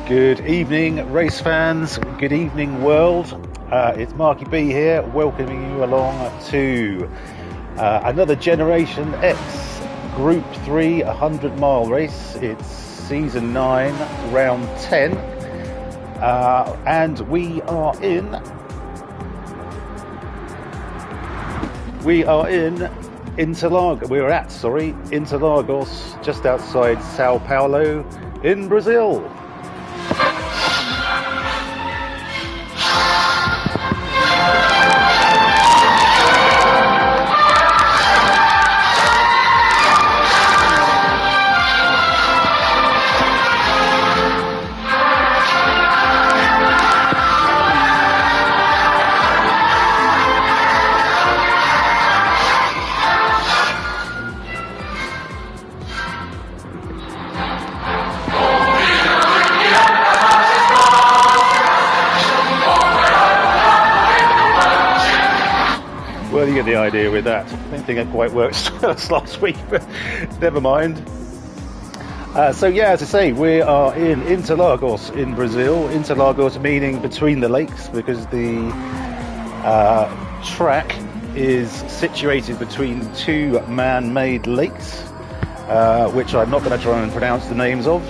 Good evening, race fans. Good evening, world. It's Marky B here, welcoming you along to another Generation X Group 3 100-mile race. It's Season 9, Round 10. And we are in Interlagos, just outside Sao Paulo in Brazil. Well, you get the idea with that. I don't think it quite worked last week, but never mind. So yeah, as I say, we are in Interlagos in Brazil. Interlagos meaning between the lakes, because the track is situated between two man-made lakes, which I'm not going to try and pronounce the names of.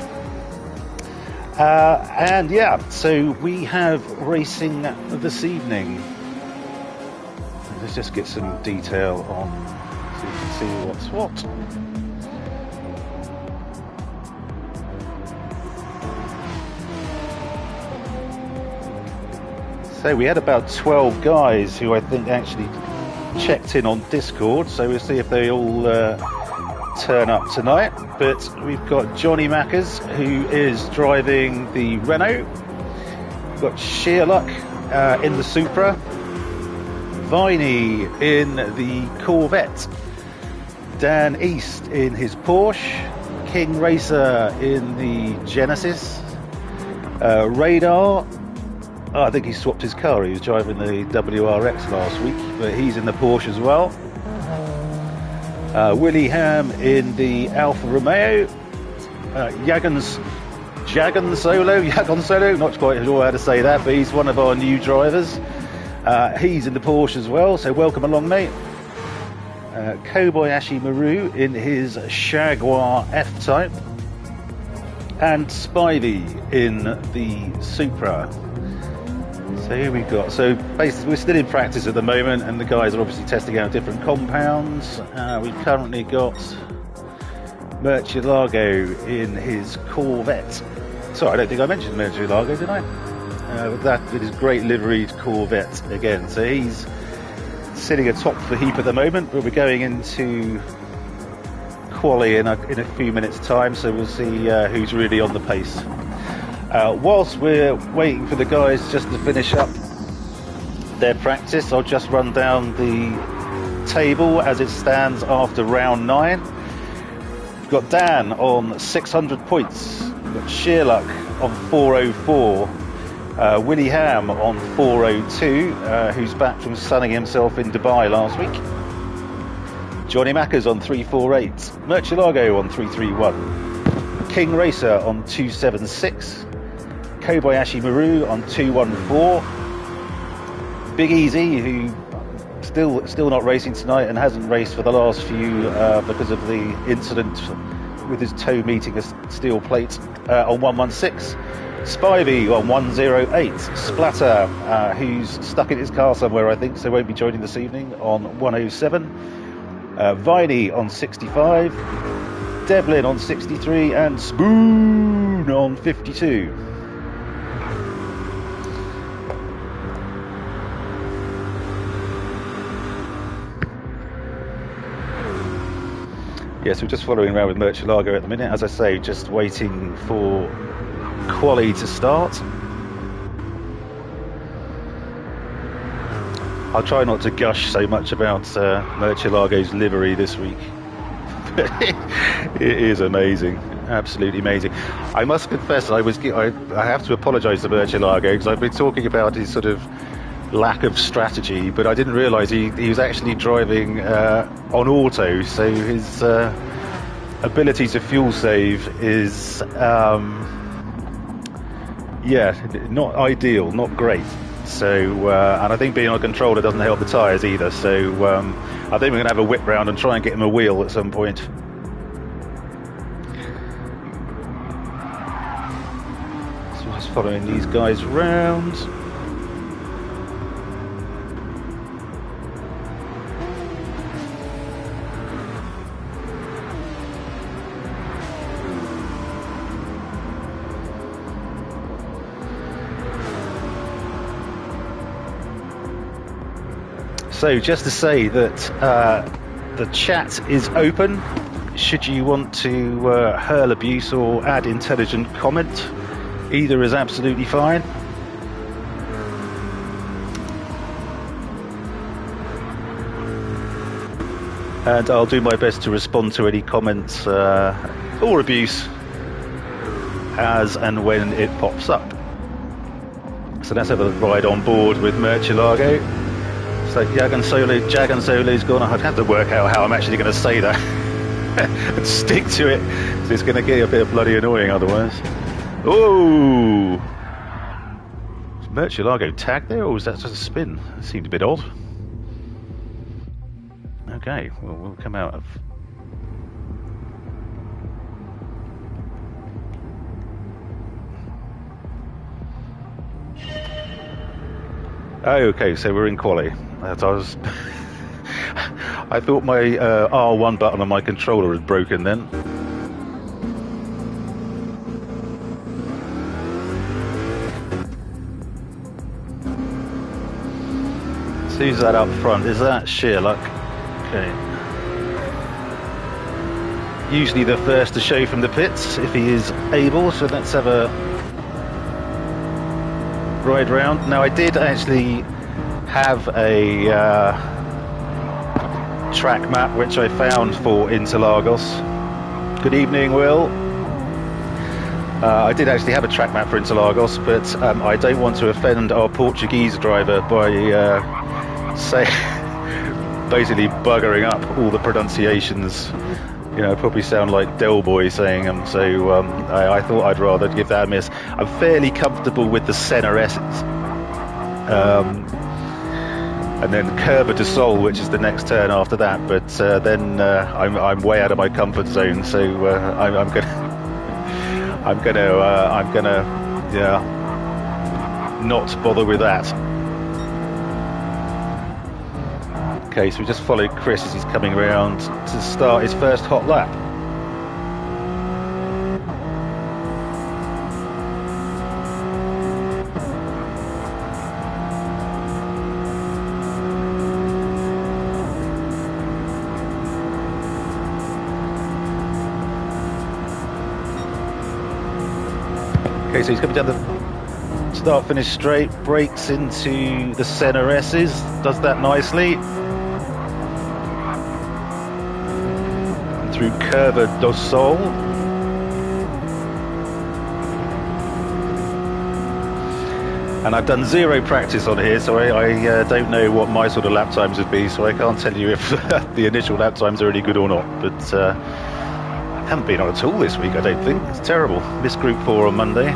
And yeah, so we have racing this evening. Let's just get some detail on so you can see what's what. So we had about 12 guys who I think actually checked in on Discord, so we'll see if they all turn up tonight. But we've got Johnny Mackers, who is driving the Renault. We've got Sheerluck in the Supra. Viney in the Corvette, Dan East in his Porsche, King Racer in the Genesis, Radar, I think he swapped his car, he was driving the WRX last week, but he's in the Porsche as well, Willie Ham in the Alfa Romeo, Jagan Solo, not quite sure how to say that, but he's one of our new drivers. He's in the Porsche as well, so welcome along, mate. Kobayashi Maru in his Jaguar F-Type, and Spivey in the Supra. So here we've got, so basically we're still in practice at the moment, and the guys are obviously testing out different compounds. We've currently got Murcielago in his Corvette. Sorry, I don't think I mentioned Murcielago, did I? With his great liveried Corvette again. So he's sitting atop the heap at the moment, but we're going into quali in a few minutes' time, so we'll see who's really on the pace. Whilst we're waiting for the guys just to finish up their practice, I'll just run down the table as it stands after round 9. We've got Dan on 600 points. We've got Sheerluck on 404. Willie Ham on 402, who's back from sunning himself in Dubai last week. Johnny Mackers on 348. Murcielago on 331. King Racer on 276. Kobayashi Maru on 214. Big Easy, who still not racing tonight and hasn't raced for the last few because of the incident with his toe meeting a steel plate, on 116. Spivey on 108, Splatter, who's stuck in his car somewhere, I think, so won't be joining this evening, on 107. Viney on 65, Devlin on 63, and Spoon on 52. Yes, we're just following around with Murcielago at the minute, as I say, just waiting for quali to start. I'll try not to gush so much about Murcielago's livery this week. It is amazing, absolutely amazing. I must confess, I have to apologise to Murcielago, because I've been talking about his sort of lack of strategy, but I didn't realise he was actually driving on auto, so his ability to fuel save is, yeah, not ideal, not great. So, and I think being on a controller doesn't help the tyres either. So, I think we're going to have a whip round and try and get him a wheel at some point. So, just following these guys round. So just to say that the chat is open. Should you want to hurl abuse or add intelligent comment, either is absolutely fine. And I'll do my best to respond to any comments or abuse as and when it pops up. So let's have a ride on board with Interlagos. So Jag Solo's gone. I'd have to work out how I'm actually going to say that and stick to it. So it's going to get a bit bloody annoying otherwise. Oh! Is Interlagos tagged there, or was that just a spin? It seemed a bit odd. Okay, well, we'll come out of... Oh, okay, so we're in quali. I thought my R1 button on my controller was broken then. So who's that up front? Is that Sherlock? Okay. Usually the first to show from the pits if he is able, so let's have a ride round. Now I did actually have a track map which I found for Interlagos. Good evening, Will. I did actually have a track map for Interlagos, but I don't want to offend our Portuguese driver by basically buggering up all the pronunciations. You know, probably sound like Del Boy saying them, so I thought I'd rather give that a miss. I'm fairly comfortable with the Senna S's. And then Curva de Sol, which is the next turn after that, but then I'm way out of my comfort zone, so I'm gonna yeah, not bother with that. Okay, so we just follow Chris as he's coming around to start his first hot lap. Okay, so he's coming down the start-finish straight, breaks into the Senna S's, does that nicely. Through Curva do Sol. And I've done zero practice on here, so I don't know what my sort of lap times would be, so I can't tell you if the initial lap times are any good or not. But I haven't been on at all this week, I don't think. It's terrible. Missed Group 4 on Monday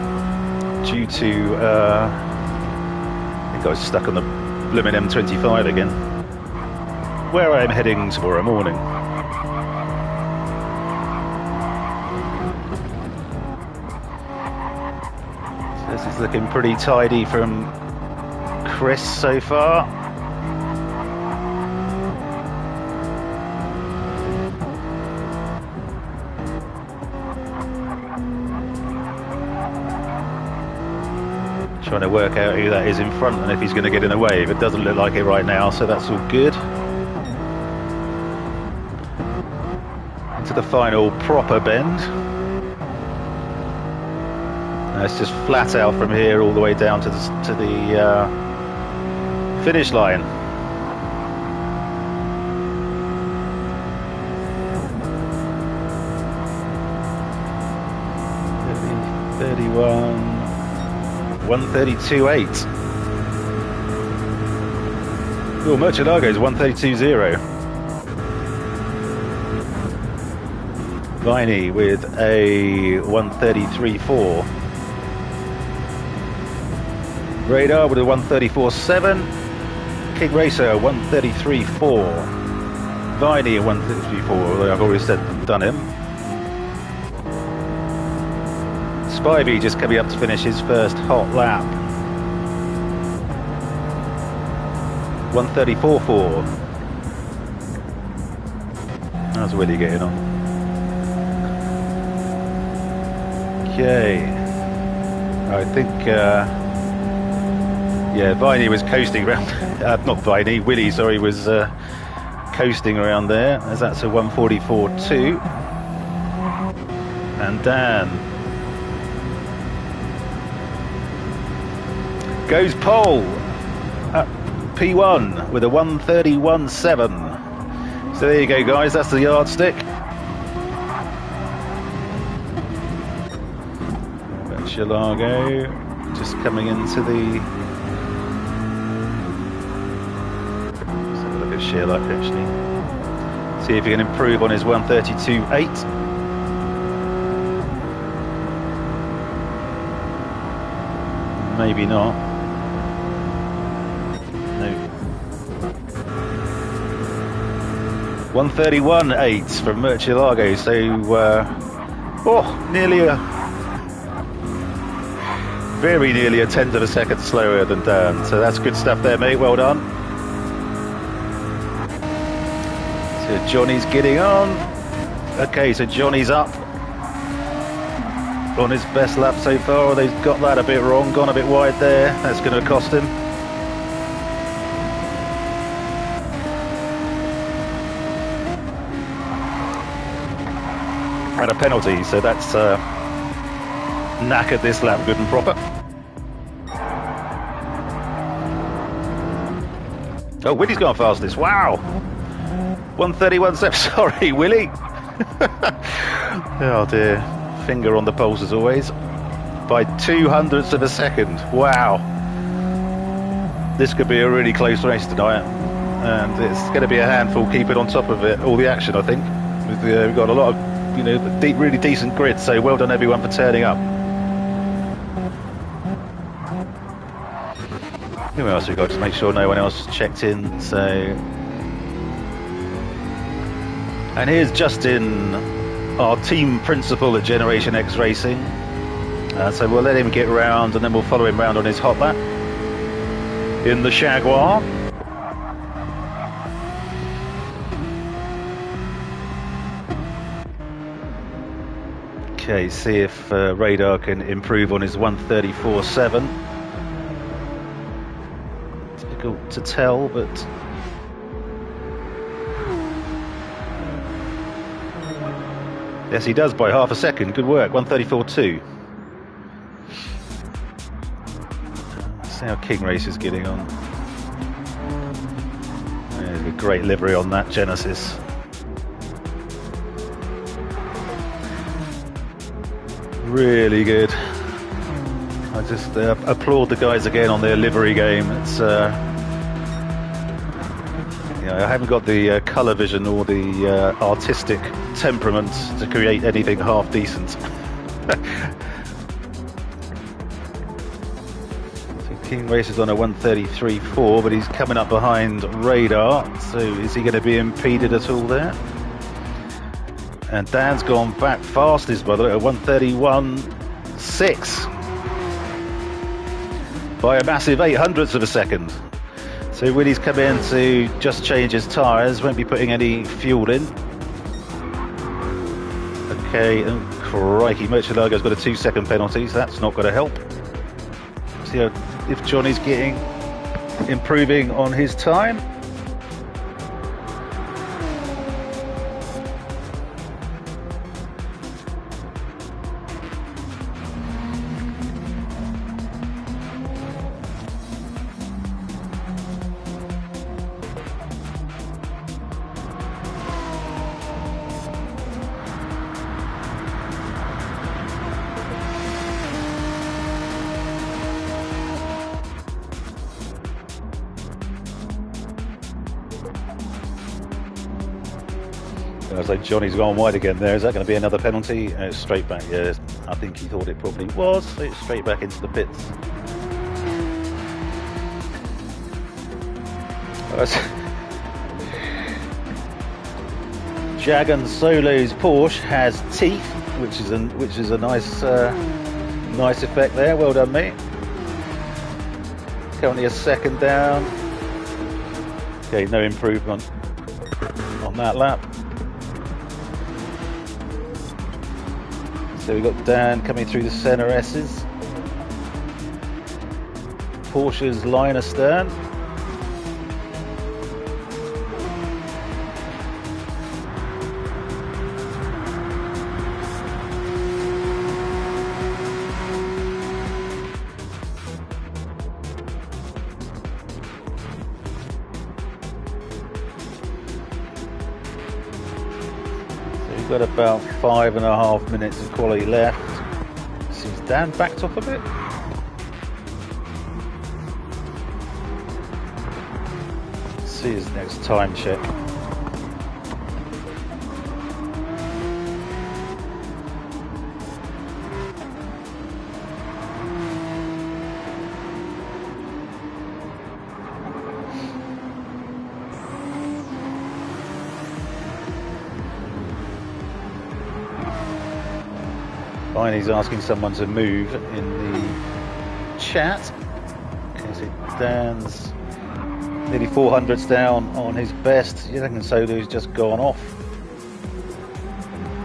due to, I think I was stuck on the blooming M25 again, where I am heading tomorrow morning. So this is looking pretty tidy from Chris so far. Trying to work out who that is in front and if he's going to get in the wave. It doesn't look like it right now, so that's all good. To the final proper bend. It's just flat out from here all the way down to the finish line. (31) 132.8. Oh, Interlagos 132.0. Viney with a 133.4. Radar with a 134.7. King Racer 133.4. Viney 133.4, although I've already said done him. Spivey just coming up to finish his first hot lap. 134.4. How's Willie getting on? Okay. I think, yeah, Viney was coasting around. Not Viney, Willie, sorry, was coasting around there, as that's a 144.2. And Dan goes pole at P1 with a 131.7. So there you go, guys, that's the yardstick. Interlagos just coming into the... Let's have a look at Sherlock actually. See if he can improve on his 132.8. Maybe not. No. 131.8 from Interlagos, so very nearly a tenth of a second slower than Dan. So that's good stuff there, mate. Well done. So Johnny's getting on. Okay, so Johnny's up on his best lap so far. They've got that a bit wrong, gone a bit wide there. That's going to cost him. And a penalty, so that's knackered this lap good and proper. Oh, Willie's gone fastest. Wow. 131.7. Sorry, Willie. Oh dear. Finger on the pulse as always. By 0.02 of a second. Wow. This could be a really close race tonight. And it's going to be a handful keeping on top of it. All the action, I think. We've got a lot of, really decent grid. So well done everyone for turning up. Who else we've got? Just make sure no one else checked in. So, and here's Justin, our team principal at Generation X Racing. So we'll let him get round, and then we'll follow him round on his hot lap in the Jaguar. Okay, see if Radar can improve on his 134.7. Difficult to tell, but yes, he does by half a second. Good work. 134.2. See how King Race is getting on. There's a great livery on that Genesis. Really good. I just applaud the guys again on their livery game. It's I haven't got the colour vision or the artistic temperament to create anything half decent. So King Race is on a 133.4, but he's coming up behind Radar. So is he going to be impeded at all there? And Dan's gone back fastest, by the way, at 131.6 by a massive 0.08 of a second. So Willie's come in to just change his tyres, won't be putting any fuel in. Okay, oh, crikey, Interlagos got a 2-second penalty, so that's not going to help. See if Johnny's improving on his time. Looks like Johnny's gone wide again there. Is that going to be another penalty? It's straight back, yeah. I think he thought it probably was. So it's straight back into the pits. Jagan Solo's Porsche has teeth, which is a nice nice effect there. Well done, mate. Currently a second down. Okay, no improvement on that lap. So we've got Dan coming through the centre S's. Porsche's line astern. Got about 5.5 minutes of quality left. Seems Dan backed off a bit. Let's see his next time check. Fine, he's asking someone to move in the chat. Okay, so Dan's nearly 400s down on his best. You reckon Solo's just gone off?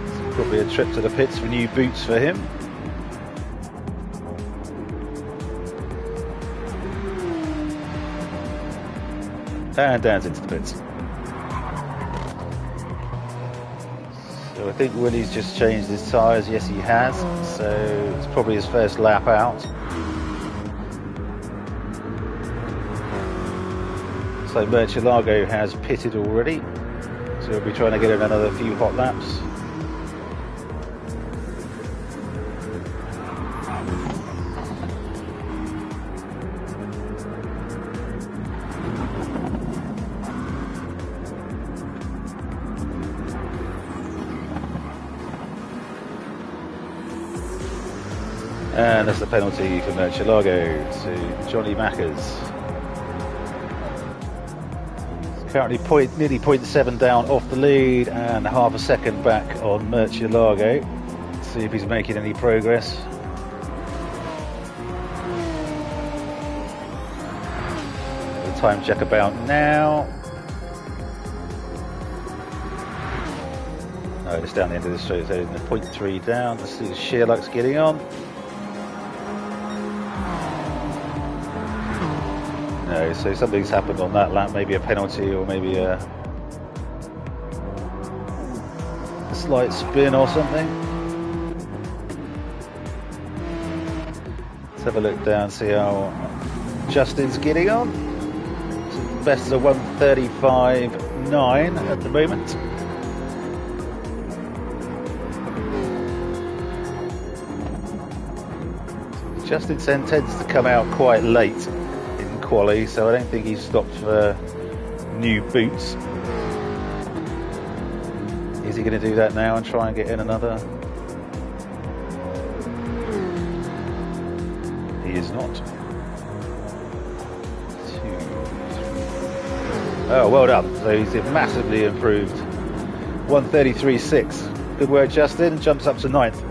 It's probably a trip to the pits for new boots for him. And Dan's into the pits. So I think Willie's just changed his tyres. Yes, he has. So it's probably his first lap out. So Murcielago has pitted already. So we'll be trying to get in another few hot laps. And that's the penalty for Murcielago to Johnny Mackers. Currently nearly 0.7 down off the lead and half a second back on Murcielago. See if he's making any progress. The time check about now. No, just down the end of the straight, so 0.3 down. Let's see if Sherlock's getting on. No, so something's happened on that lap, maybe a penalty or maybe a slight spin or something. Let's have a look down, see how Justin's getting on. So best of 1:35.9 at the moment. Justin tends to come out quite late in quali, so I don't think he's stopped for new boots. Is he going to do that now and try and get in another? He is not. 2, 3. Oh, well done. So he's massively improved. 1:33.6. Good work, Justin. Jumps up to 9th.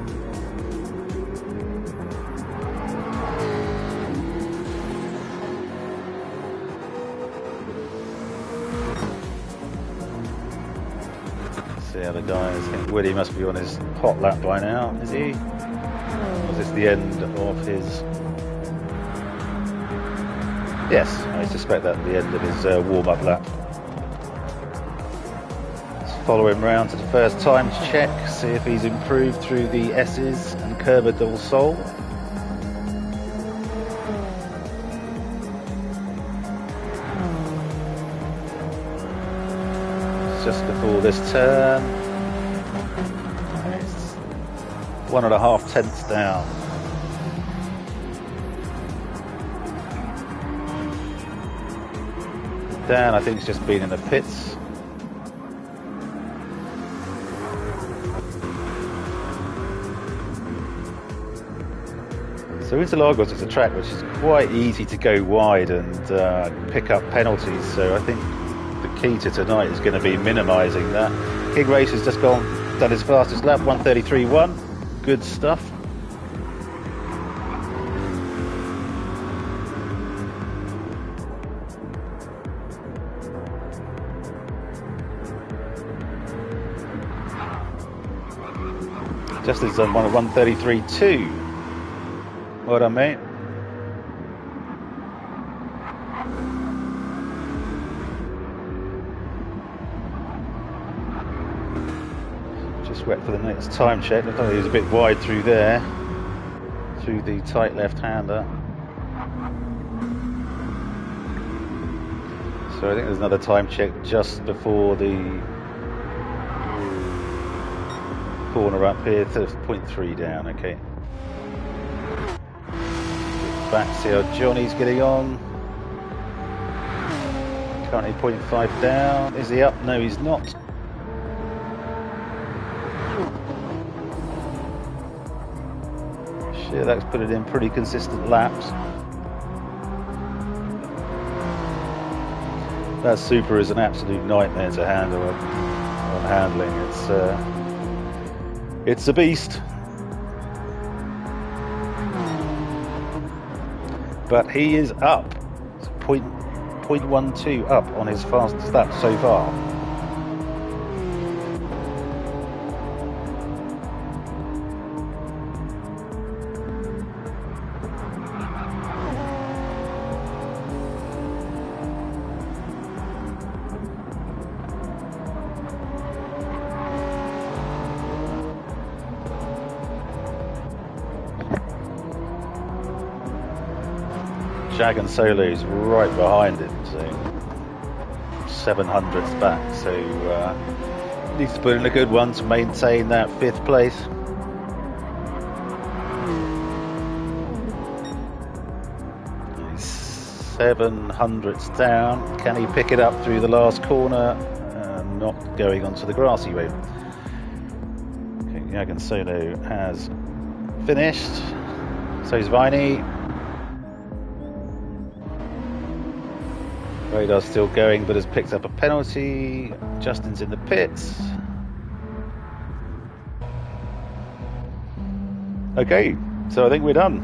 See how the guys. I think Willie must be on his hot lap by now, is he? Or is this the end of his? Yes, I suspect that's the end of his warm-up lap. Let's follow him round to the first time check, see if he's improved through the S's and Curva del Sol. Just before this turn. It's 1.5 tenths down. Dan, I think, has just been in the pits. So Interlagos is a track which is quite easy to go wide and pick up penalties, so I think the key to tonight is going to be minimising that. King Race has just done his fastest lap, 1:33.1. Good stuff. Justin's done 1:33.2. Well done, mate. Just wait for the next time check. I thought he was a bit wide through there, through the tight left-hander. So I think there's another time check just before the corner up here, to 0.3 down. Okay. Back to see how Johnny's getting on. Currently 0.5 down. Is he up? No, he's not. Sherlock's put it in pretty consistent laps. That Super is an absolute nightmare to handle on handling. It's a beast. But he is up. It's 0.12 up on his fastest lap so far. Jag and Solo's right behind him, so 700ths back, so needs to put in a good one to maintain that 5th place. He's 700ths down. Can he pick it up through the last corner? Not going onto the grassy road. Okay, Jag and Solo has finished. So is Viney. Radar's still going, but has picked up a penalty. Justin's in the pits. Okay, so I think we're done.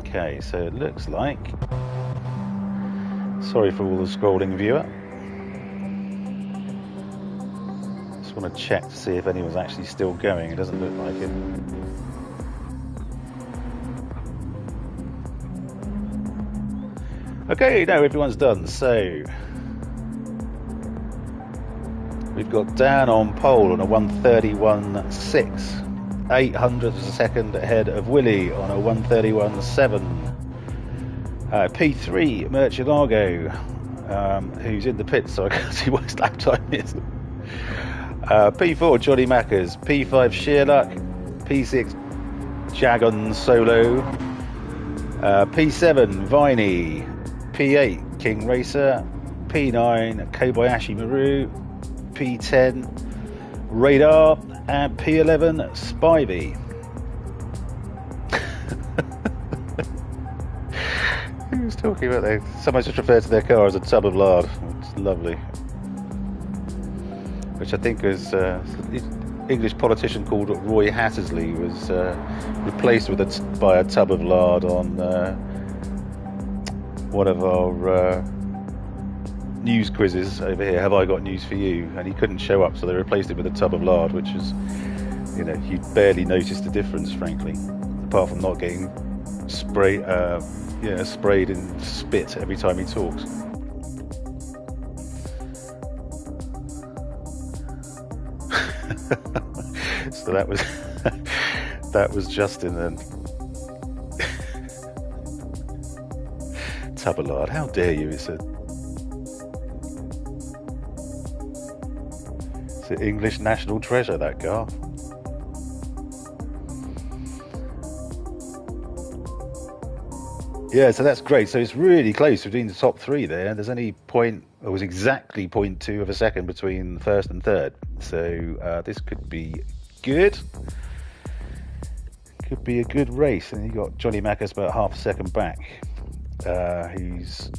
Okay, so it looks like... Sorry for all the scrolling, viewer. I want to check to see if anyone's actually still going. It doesn't look like it. Okay, now everyone's done. So we've got Dan on pole on a 1:31.6, 800ths of a second ahead of Willie on a 1:31.7. P3 Murcielago, who's in the pits, so I can't see what his lap time is. P4 Johnny Mackers, P5 Sherlock, P6 Jagon Solo, P7 Viney, P8 King Racer, P9 Kobayashi Maru, P10 Radar, and P11 Spivey. Who was talking about that? Someone just referred to their car as a tub of lard. It's lovely. Which I think is English politician called Roy Hattersley was replaced by a tub of lard on one of our news quizzes over here. Have I got news for you? And he couldn't show up, so they replaced it with a tub of lard, which is, you know, you'd barely notice the difference, frankly, apart from not getting sprayed in spit every time he talks. So that was Justin then. Tub of lard, how dare you? It's an English national treasure, that car. Yeah, so that's great. So it's really close between the top three there. There's only it was exactly 0.2 of a second between first and third. So this could be good. Could be a good race. And you got Johnny Macas about half a second back, who's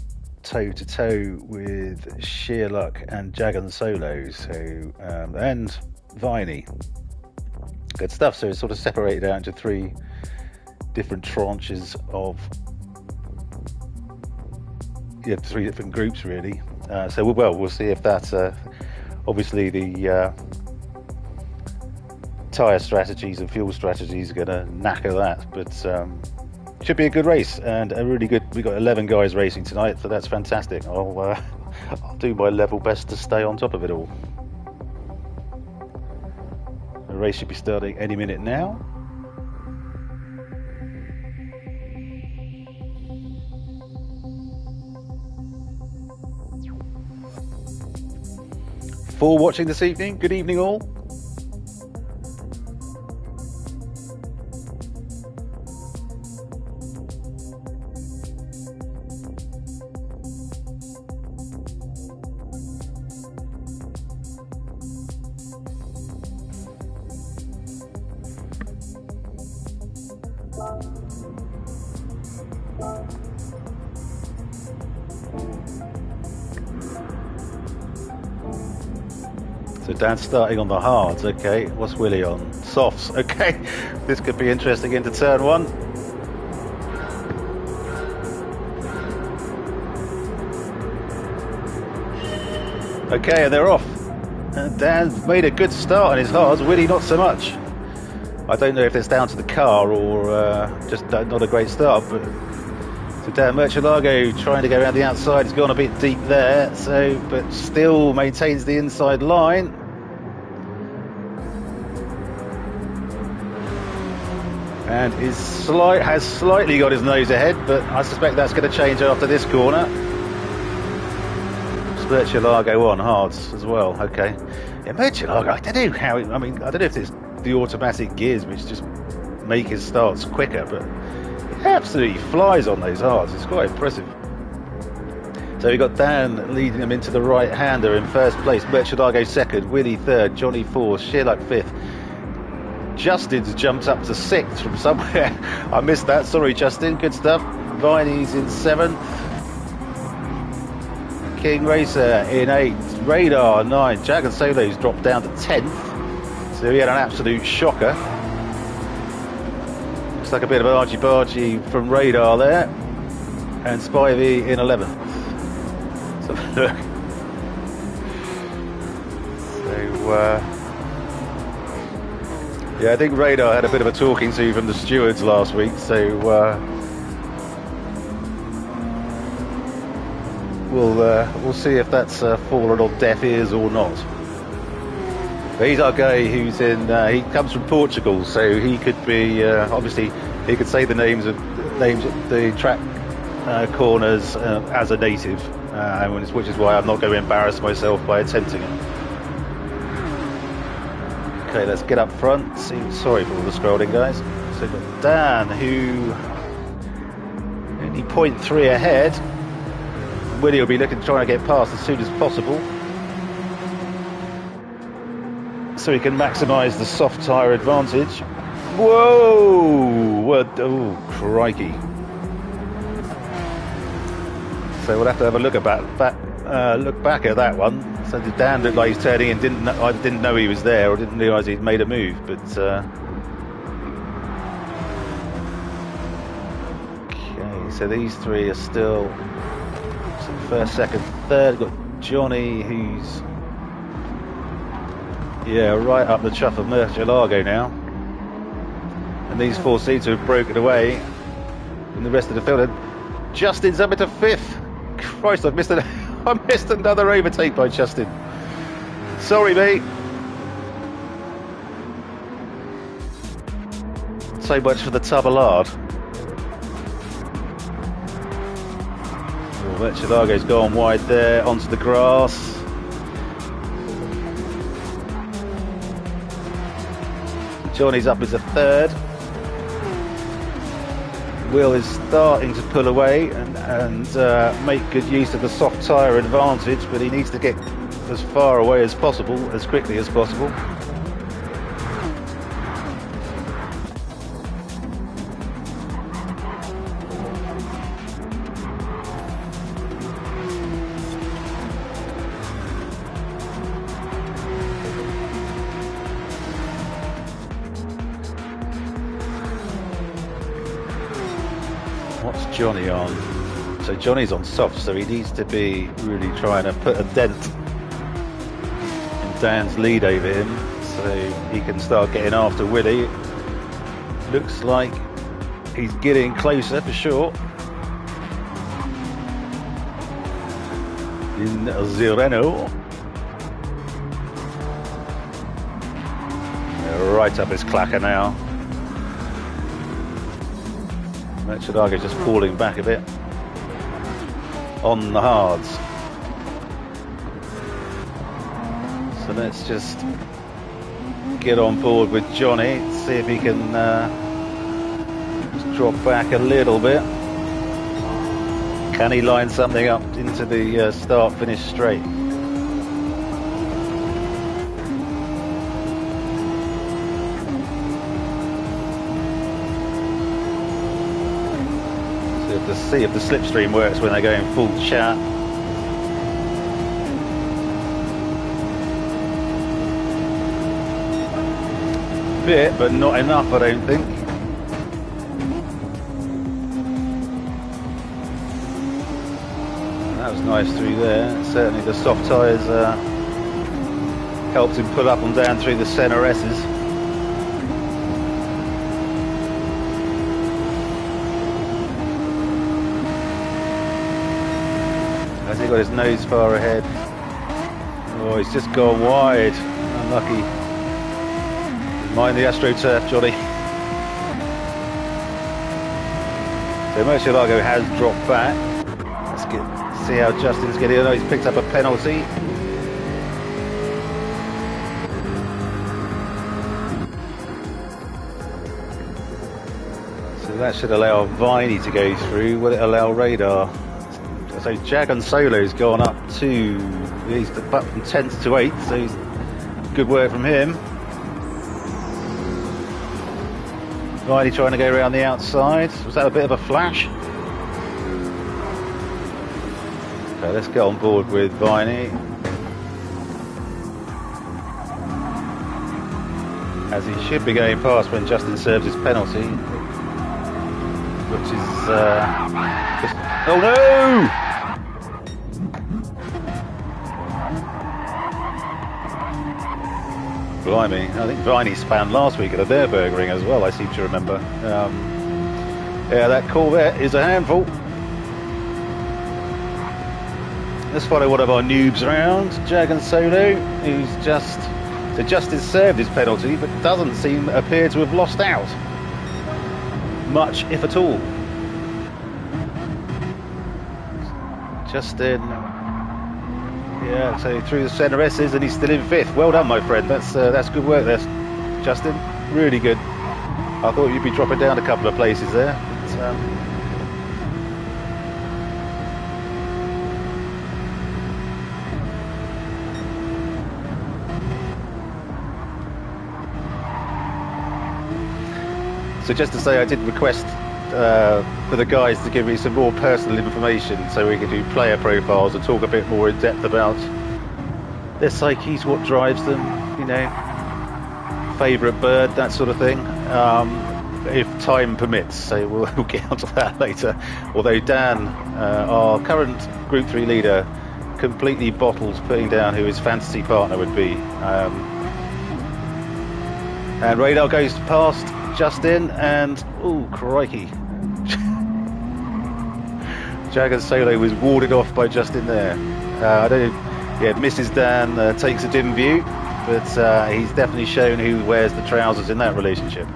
toe to toe with Sheer Luck and Jagan Solo. So and Viney. Good stuff. So it's sort of separated out into three different tranches of three different groups really. So we'll see if that's obviously the tyre strategies and fuel strategies are going to knacker that, but should be a good race and a really good. We got 11 guys racing tonight, so that's fantastic. I'll do my level best to stay on top of it all. The race should be starting any minute now. For watching this evening, good evening all. So Dan's starting on the hards, okay. What's Willie on? Softs, okay. This could be interesting into turn one. Okay, and they're off. And Dan's made a good start on his hards, Willie not so much. I don't know if it's down to the car or just not a great start, but so Dan Murcielago trying to go around the outside. He's gone a bit deep there, so but still maintains the inside line. And has slightly got his nose ahead, but I suspect that's going to change after this corner. Murcielago on hards as well. Okay, yeah, Murcielago. I don't know how. I don't know if it's the automatic gears which just make his starts quicker, but he absolutely flies on those hards. It's quite impressive. So we got Dan leading him into the right-hander in first place. Murcielago second, Willie third, Johnny fourth, Sheerluck fifth. Justin's jumped up to sixth from somewhere. I missed that. Sorry, Justin. Good stuff. Viney's in seventh. King Racer in eighth. Radar 9. Jagan Solo's dropped down to 10th. So he had an absolute shocker. Looks like a bit of argy-bargy from Radar there. And Spivey in 11th. So look. Yeah, I think Radar had a bit of a talking to from the stewards last week, so we'll see if that's fallen on deaf ears or not. But he's our guy who's in. He comes from Portugal, so he could be obviously he could say the names of the track corners as a native, which is why I'm not going to embarrass myself by attempting it. Okay, let's get up front. Sorry for all the scrolling, guys. So we've got Dan, who only 0.3 ahead. Willie will be looking to try and get past as soon as possible, so he can maximise the soft tyre advantage. Whoa! What? Oh, crikey! So we'll have to have a look back at that one. So Dan looked like he's turning in. I didn't know he was there, or didn't realise he'd made a move. But okay, so these three are still first, second, third. Got Johnny, who's right up the chuff of Murcielago now, and these four seem to have broken away from the rest of the field. And Justin's up into fifth. Christ, I missed another overtake by Justin. Sorry, mate. So much for the Tuballard. Murcielago's gone wide there onto the grass. Johnny's up as a third. Will is starting to pull away and make good use of the soft tyre advantage, but he needs to get as far away as possible, as quickly as possible. What's Johnny on? So Johnny's on soft, so he needs to be really trying to put a dent in Dan's lead over him, so he can start getting after Willie. Looks like he's getting closer for sure. In Zireno. Right up his clacker now. Interlagos just falling back a bit on the hards. So let's just get on board with Johnny, see if he can just drop back a little bit. Can he line something up into the start-finish straight? To see if the slipstream works when they're going full chat. Bit, but not enough, I don't think. That was nice through there. Certainly the soft tyres helped him pull up and down through the centre S's. Has he got his nose far ahead? Oh, he's just gone wide. Unlucky. Mind the AstroTurf, Johnny. So Interlagos has dropped back. Let's see how Justin's getting on. Oh, he's picked up a penalty. So that should allow Viney to go through. Will it allow Radar? So Jagan Solo's gone up to, he's up from 10th to 8th, so he's good work from him. Viney trying to go around the outside. Was that a bit of a flash? Okay, let's get on board with Viney. As he should be going past when Justin serves his penalty. Which is, oh no! Blimey, I think Viney spanned last week at a Nürburgring as well, I seem to remember. Yeah, that Corvette is a handful. Let's follow one of our noobs around, Jagan Solo, who's just served his penalty, but doesn't appear to have lost out. Much, if at all. Justin. Yeah, so through the centre S's and he's still in 5th. Well done, my friend. That's good work there, Justin. Really good. I thought you'd be dropping down a couple of places there. But, so just to say, I did request for the guys to give me some more personal information so we can do player profiles and talk a bit more in depth about their psyches, what drives them, you know, favourite bird, that sort of thing, if time permits. So we'll get onto that later. Although Dan, our current Group 3 leader, completely bottles putting down who his fantasy partner would be. And Radar goes past Justin and, ooh, crikey. Jagan Solo was warded off by Justin there. I don't know, yeah, Mrs. Dan takes a dim view, but he's definitely shown who wears the trousers in that relationship.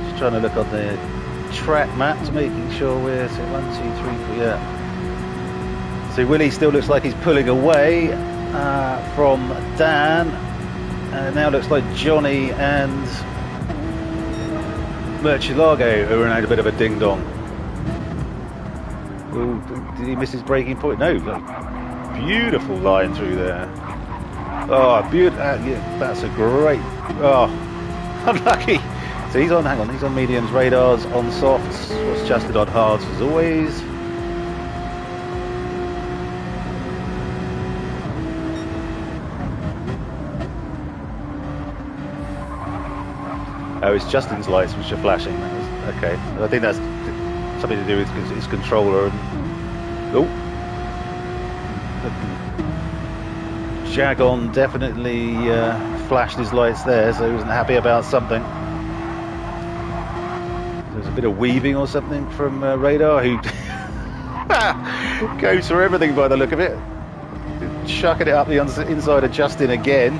Just trying to look on the track map to making sure we're, so 1, 2, 3, 4, yeah. So Willie still looks like he's pulling away from Dan. And it now looks like Johnny and Interlagos are in a bit of a ding-dong. Ooh, did he miss his braking point? No, beautiful line through there. Oh, beautiful. Yeah, that's a great... Oh, unlucky. So he's on, hang on, he's on mediums, radars, on softs. What's Justin on hards as always. Oh, it's Justin's lights which are flashing. Okay, I think that's something to do with his controller. And oh, Jagon definitely flashed his lights there, so he wasn't happy about something. There's a bit of weaving or something from Radar, who goes for everything by the look of it. Chucking it up the inside of Justin again.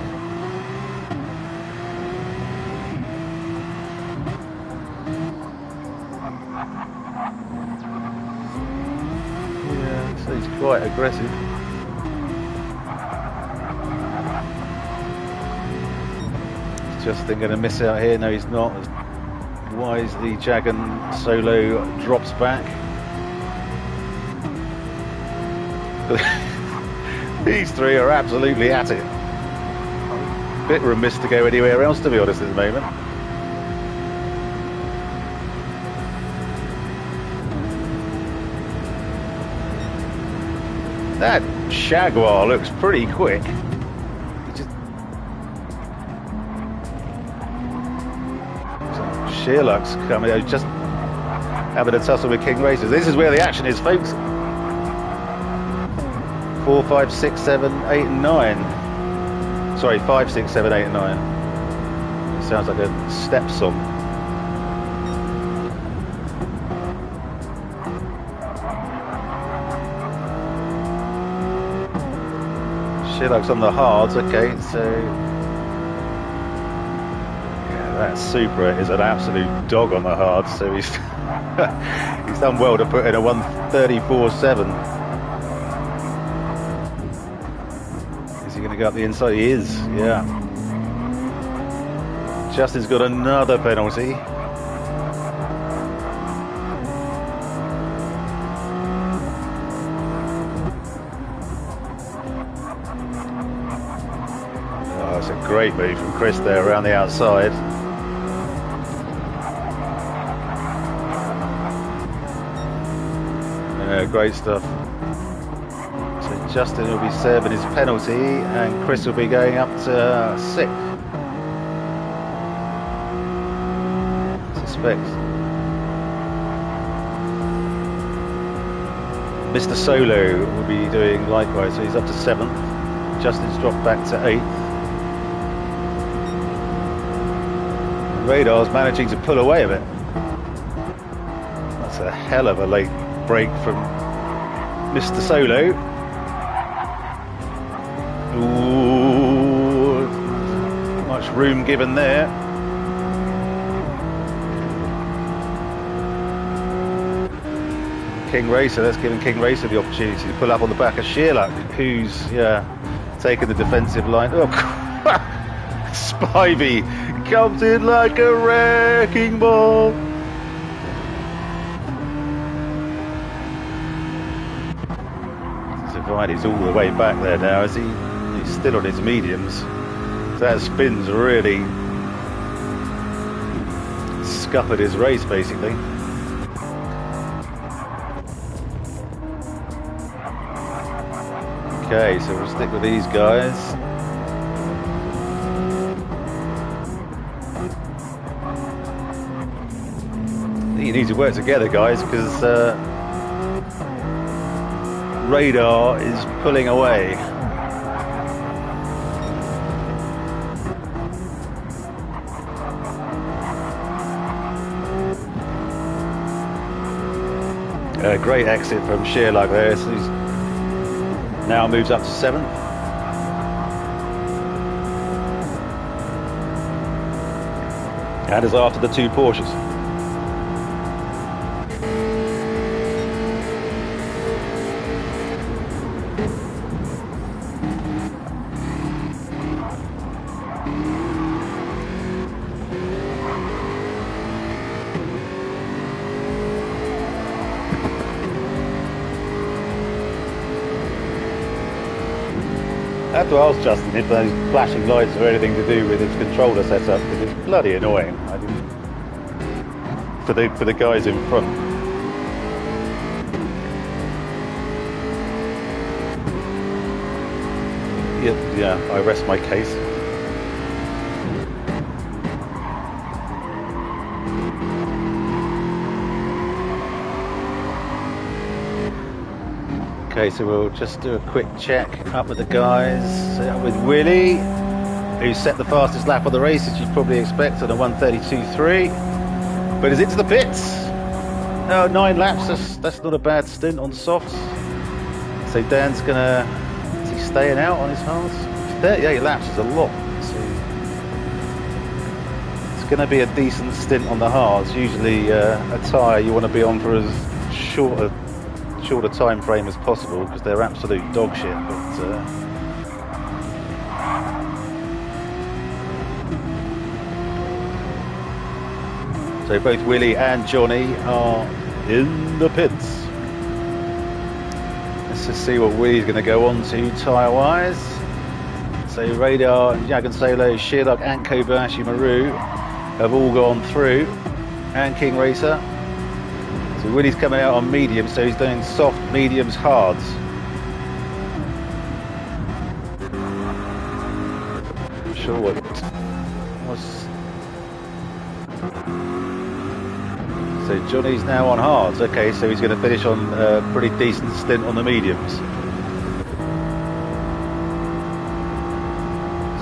So he's quite aggressive. Is Justin going to miss out here? No, he's not. Wisely, Jagan Solo drops back. These three are absolutely at it. Bit remiss to go anywhere else, to be honest, at the moment. That Jaguar looks pretty quick. Sherlock's coming out, just having a tussle with King Racers. This is where the action is, folks. 4, 5, 6, 7, 8 and 9. Sorry, 5, 6, 7, 8 and 9. It sounds like a step song. Sherlock's on the hards, okay, so yeah, that Supra is an absolute dog on the hards, so he's he's done well to put in a 134.7. Is he going to go up the inside? He is, yeah. Justin's got another penalty. Great move from Chris there around the outside. Yeah, great stuff. So Justin will be serving his penalty and Chris will be going up to 6th. I suspect. Mr. Solo will be doing likewise, so he's up to 7th. Justin's dropped back to 8th. Radar's managing to pull away a bit. That's a hell of a late break from Mr. Solo. Ooh, much room given there. King Racer, that's given King Racer the opportunity to pull up on the back of Sherlock, who's taken the defensive line. Oh, Spivey comes in like a wrecking ball. He's all the way back there now, is he? He's still on his mediums. So that spin's really scuppered his race, basically. Okay, so we'll stick with these guys. You need to work together, guys, because Radar is pulling away. Great exit from Sherlock there. So he's now moves up to 7th. And is after the 2 Porsches. have to ask Justin if those flashing lights are anything to do with its controller setup, because it's bloody annoying. I didn't, for the guys in front. Yeah, I rest my case. Okay, so we'll just do a quick check up with the guys. With Willie, who set the fastest lap of the race, as you'd probably expect, on a 1:32.3. But is into the pits. Oh, 9 laps, that's not a bad stint on softs. So Dan's gonna, is he staying out on his hards? 38 laps is a lot. So it's gonna be a decent stint on the hards. Usually a tyre you want to be on for as shorter time frame as possible, because they're absolute dog shit. But so both Willie and Johnny are in the pits. Let's just see what Willie's going to go on to tyre wise. So Radar, Jagan Solo, Sherlock and Kobayashi Maru have all gone through, and King Racer. So Willie's coming out on medium, so he's doing soft, mediums, hards. I'm sure what was. So Johnny's now on hards. Okay, so he's going to finish on a pretty decent stint on the mediums.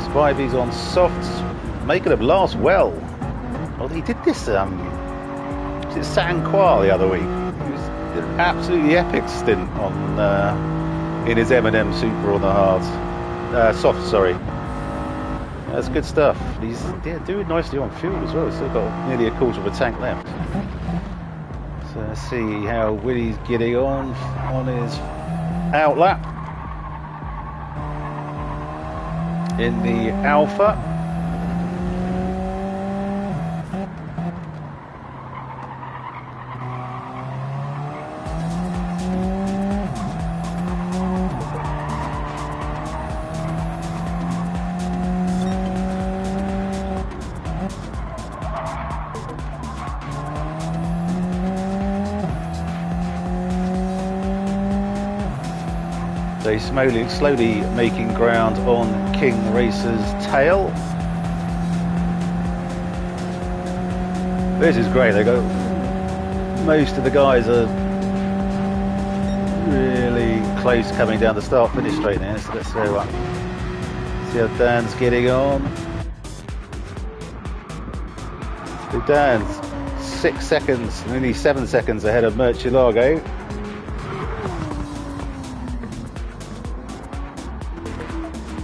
Spivey's on softs, making them last well. Well, he did this. Was it San Qua the other week? It was an absolutely epic stint on in his M&M Super on the hards. Soft, sorry. That's good stuff. He's doing nicely on fuel as well. He's still got nearly a quarter of a tank left. So let's see how Willie's getting on his out lap in the Alpha. So slowly making ground on King Racer's tail. This is great. They go. Most of the guys are really close coming down the start-finish straight now. So let's go up. See how Dan's getting on. So Dan's 6 seconds, nearly 7 seconds ahead of Murcielago.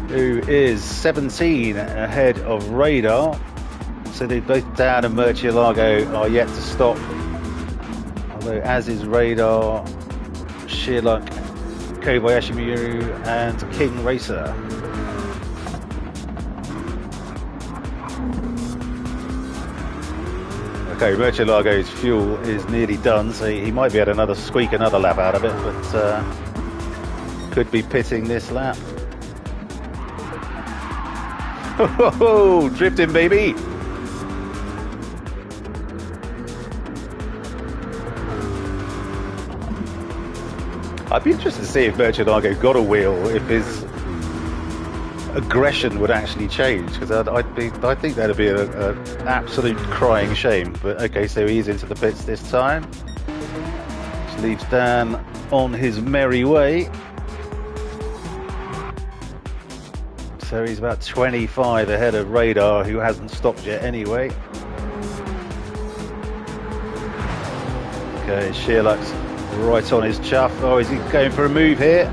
Who is 17 ahead of Radar. So they both Dan and Murcielago are yet to stop. Although as is Radar, Sherlock, Kobayashi Maru and King Racer. Okay, Murcielago's fuel is nearly done, so he might be able to squeak another lap out of it, but could be pitting this lap. Oh, drifting, baby! I'd be interested to see if Murcielago got a wheel, if his aggression would actually change, because I think that'd be an absolute crying shame. But okay, so he's into the pits this time, which leaves Dan on his merry way. So he's about 25 ahead of Radar, who hasn't stopped yet anyway. Okay, Sherlock's right on his chuff. Oh, is he going for a move here?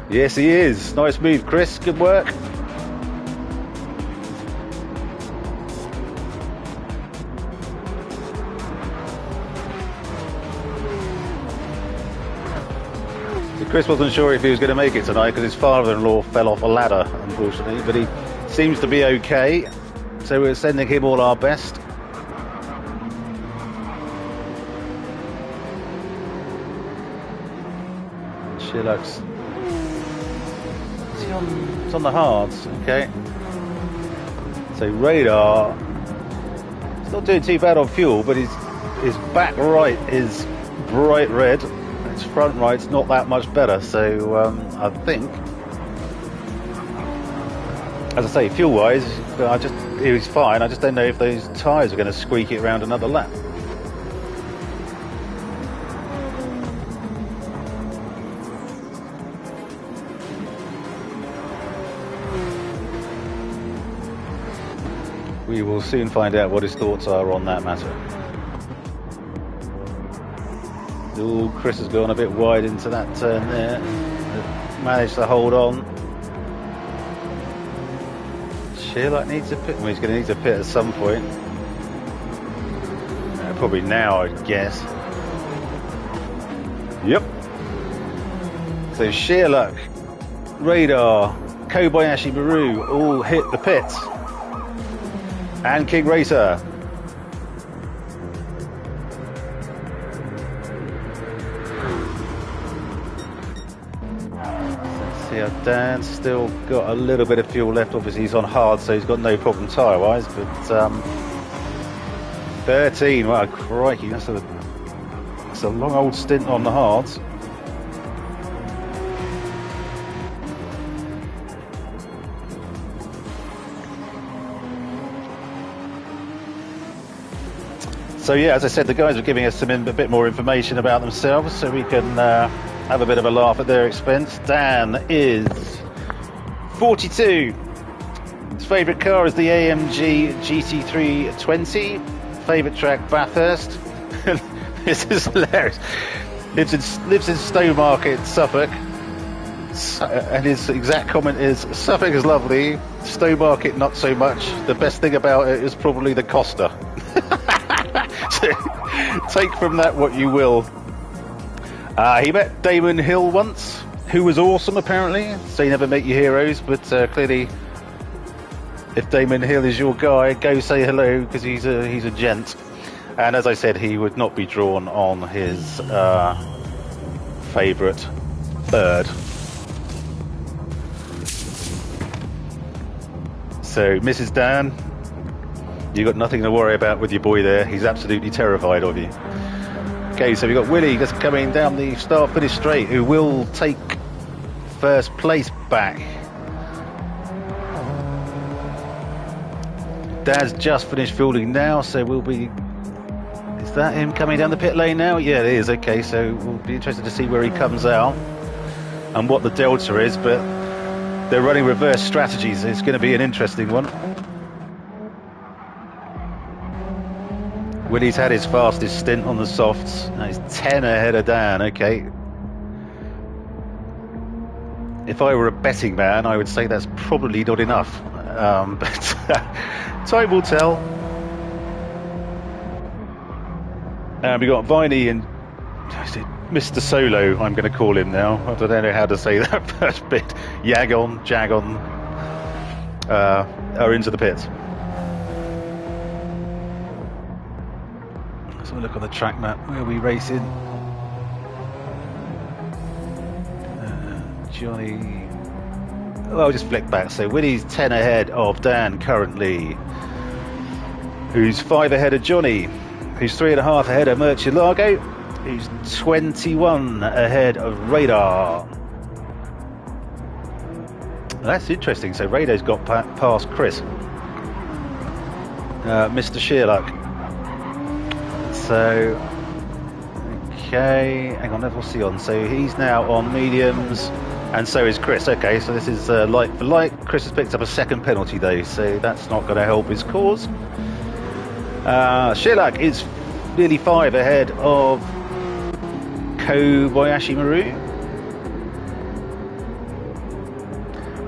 Yes, he is. Nice move, Chris. Good work. Chris wasn't sure if he was going to make it tonight because his father-in-law fell off a ladder, unfortunately, but he seems to be okay, so we're sending him all our best. Sherlock's It's on the hards, okay. So Radar, it's not doing too bad on fuel, but his back right is bright red. His front right's not that much better. So I think, as I say, fuel-wise, he was fine. I just don't know if those tyres are going to squeak it around another lap. We will soon find out what his thoughts are on that matter. Oh, Chris has gone a bit wide into that turn there. Managed to hold on. Shearluck needs a pit. Well, he's going to need to pit at some point. Probably now, I guess. Yep. So Shearluck, Radar, Kobayashi Maru all hit the pits. And King Racer. Let's see how Dan's still got a little bit of fuel left. Obviously he's on hard, so he's got no problem tyre-wise, but 13, wow, crikey, that's a long old stint on the hards. So yeah, as I said, the guys are giving us a bit more information about themselves, so we can have a bit of a laugh at their expense. Dan is 42. His favourite car is the AMG GT320. Favourite track, Bathurst. This is hilarious. Lives in Stowmarket, Suffolk. And his exact comment is, Suffolk is lovely, Stowmarket not so much. The best thing about it is probably the Costa. So, take from that what you will. He met Damon Hill once, who was awesome apparently. So you never meet your heroes, but clearly if Damon Hill is your guy, go say hello, because he's a gent. And as I said, he would not be drawn on his favourite bird. So Mrs. Dan, you got nothing to worry about with your boy there. He's absolutely terrified of you. Okay, so we've got Willie just coming down the start-finish straight, who will take first place back. Dad's just finished fueling now, so we'll be... Is that him coming down the pit lane now? Yeah, it is. Okay, so we'll be interested to see where he comes out and what the delta is, but they're running reverse strategies. It's going to be an interesting one. Willie's had his fastest stint on the softs. Now he's 10 ahead of Dan. Okay. If I were a betting man, I would say that's probably not enough. But time will tell. And we got Viney and Mr. Solo, I'm going to call him now. I don't know how to say that first bit. Jagon are into the pits. Let's have a look on the track map. Where are we racing? Johnny. Oh, I'll just flick back. So Willie's 10 ahead of Dan currently, who's 5 ahead of Johnny, who's 3.5 ahead of Interlagos, who's 21 ahead of Radar. That's interesting. So Radar's got past Chris, Mr. Shearluck. So, okay, hang on, level C on. So he's now on mediums, and so is Chris. Okay, so this is light for light. Chris has picked up a second penalty though, so that's not going to help his cause. Shearluck is nearly 5 ahead of Kobayashi Maru,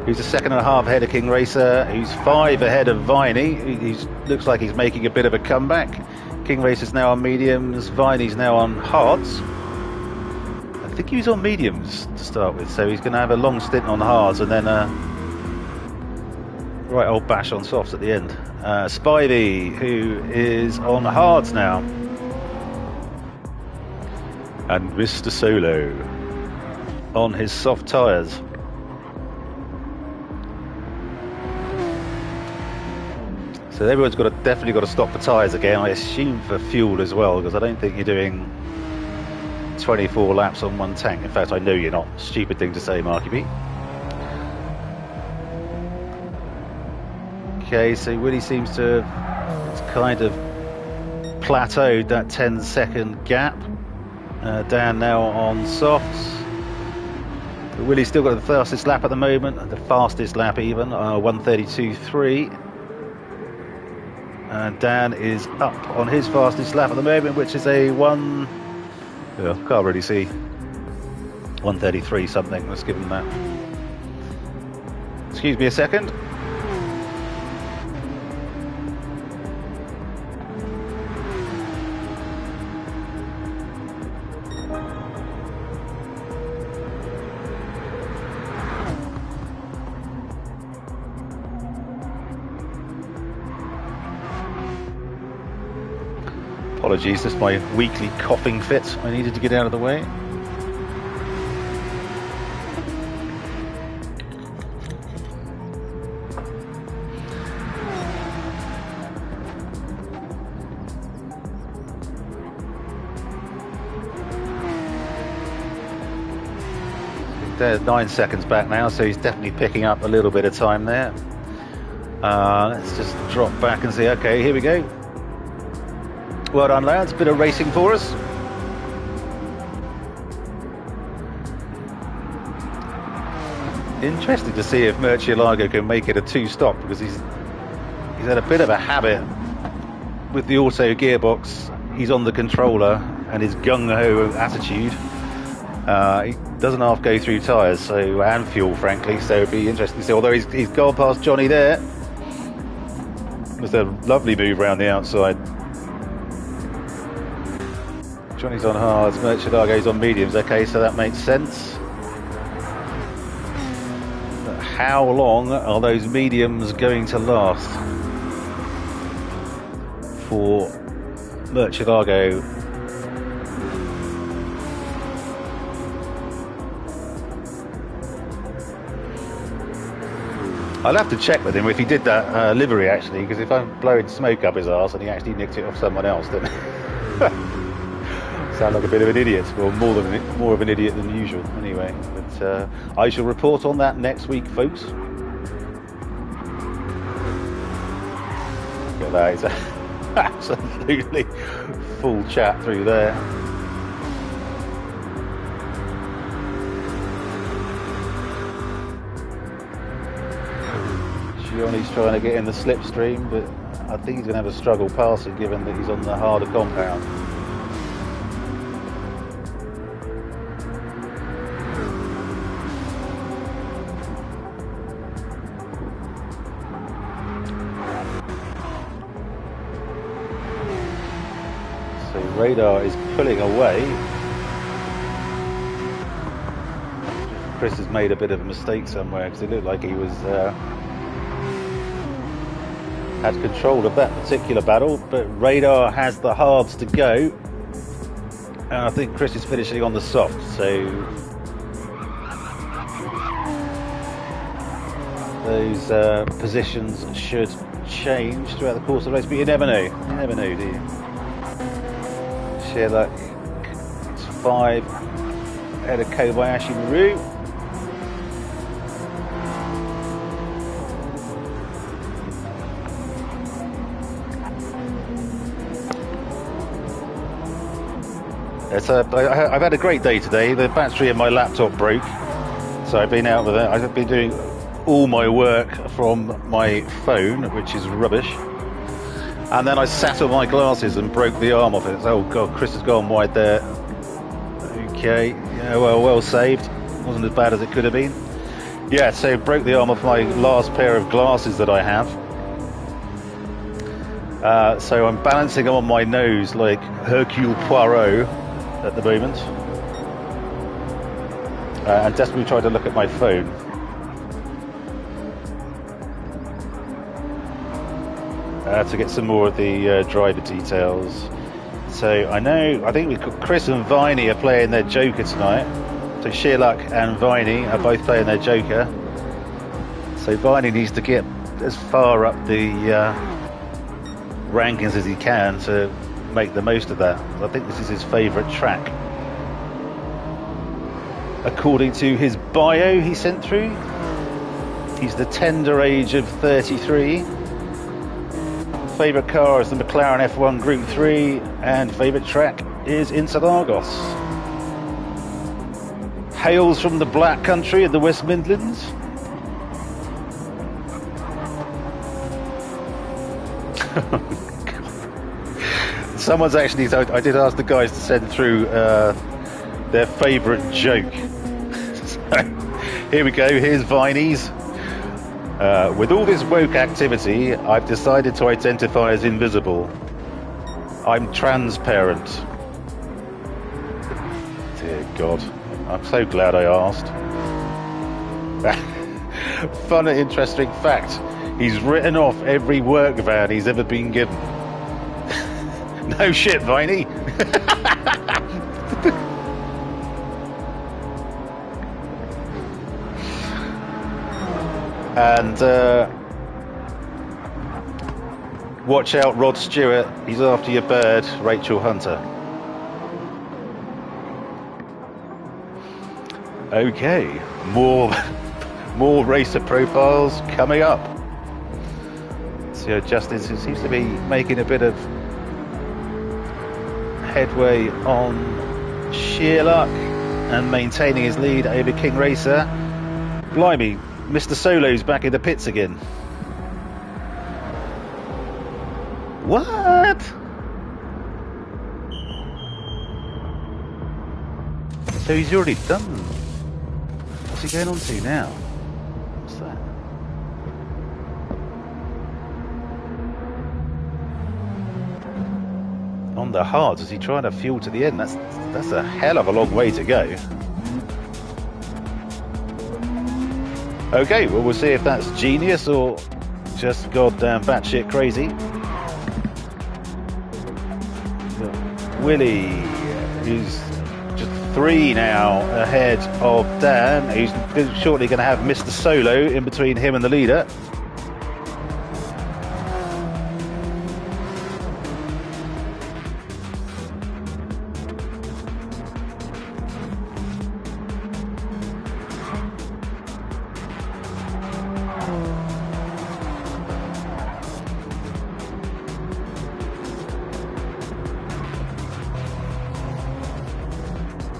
who's a 2.5 ahead of King Racer, who's 5 ahead of Viney, who looks like he's making a bit of a comeback. King Racer's now on mediums, Viney's now on hards. I think he was on mediums to start with, so he's going to have a long stint on hards and then a right old bash on softs at the end. Spivey, who is on hards now. And Mr. Solo on his soft tyres. So everyone's definitely got to stop for tyres again. I assume for fuel as well, because I don't think you're doing 24 laps on one tank. In fact, I know you're not. Stupid thing to say, Marky B. Okay, so Willie seems to have kind of plateaued that 10-second gap. Dan now on softs. But Willie's still got the fastest lap at the moment, the fastest lap even, 1:32.3. And Dan is up on his fastest lap at the moment, which is a can't really see, 1:33 something. Let's give him that. Excuse me a second. Apologies, this is my weekly coughing fit. I needed to get out of the way. There's 9 seconds back now, so he's definitely picking up a little bit of time there. Let's just drop back and see. Okay, here we go. Well done, lads. Bit of racing for us. Interesting to see if Murcielago can make it a two-stop, because he's had a bit of a habit with the auto gearbox. He's on the controller and his gung-ho attitude. He doesn't half go through tyres, and fuel, frankly. So it'd be interesting to see. Although he's gone past Johnny there. It was a lovely move around the outside. Johnny's on hards, Murcielago's on mediums. Okay, so that makes sense. But how long are those mediums going to last for Murcielago? I'll have to check with him if he did that livery, actually, because if I'm blowing smoke up his arse and he actually nicked it off someone else, then sound like a bit of an idiot, or more of an idiot than usual. Anyway, but I shall report on that next week, folks. Look at that, it's absolutely full chat through there. Johnny's trying to get in the slipstream, but I think he's going to have a struggle passing, given that he's on the harder compound. So Radar is pulling away. Chris has made a bit of a mistake somewhere, because it looked like he was had control of that particular battle, but Radar has the hards to go, and I think Chris is finishing on the soft, so those positions should change throughout the course of the race, but you never know, do you? Share that. It's 5 ahead of Kobayashi Maru. I've had a great day today. The battery in my laptop broke, so I've been out with it. I've been doing all my work from my phone, which is rubbish. And then I sat on my glasses and broke the arm off it. Oh God, Chris has gone wide there. Okay, yeah, well saved. Wasn't as bad as it could have been. Yeah, so broke the arm off my last pair of glasses that I have. So I'm balancing them on my nose like Hercule Poirot at the moment, and desperately trying to look at my phone. To get some more of the driver details. So I think Chris and Viney are playing their Joker tonight. So Shearluck and Viney are both playing their Joker. So Viney needs to get as far up the rankings as he can to make the most of that. I think this is his favourite track. According to his bio he sent through, he's the tender age of 33. Favourite car is the McLaren F1 Group 3 and favourite track is Interlagos. Hails from the Black Country in the West Midlands. Someone's actually, I did ask the guys to send through their favourite joke. So, here we go, here's Viney's. With all this woke activity, I've decided to identify as invisible. I'm transparent. Dear God, I'm so glad I asked. Fun and interesting fact, he's written off every work van he's ever been given. No shit, Viney. And watch out, Rod Stewart. He's after your bird, Rachel Hunter. Okay, more racer profiles coming up. So Justin seems to be making a bit of headway on sheer luck and maintaining his lead over King Racer. Blimey, Mr. Solo's back in the pits again. What? So he's already done. What's he going on to now? What's that? On the hards, is he trying to fuel to the end? That's a hell of a long way to go. Okay, well, we'll see if that's genius or just goddamn batshit crazy. Willie, who's just 3 now ahead of Dan, who's shortly going to have Mr. Solo in between him and the leader.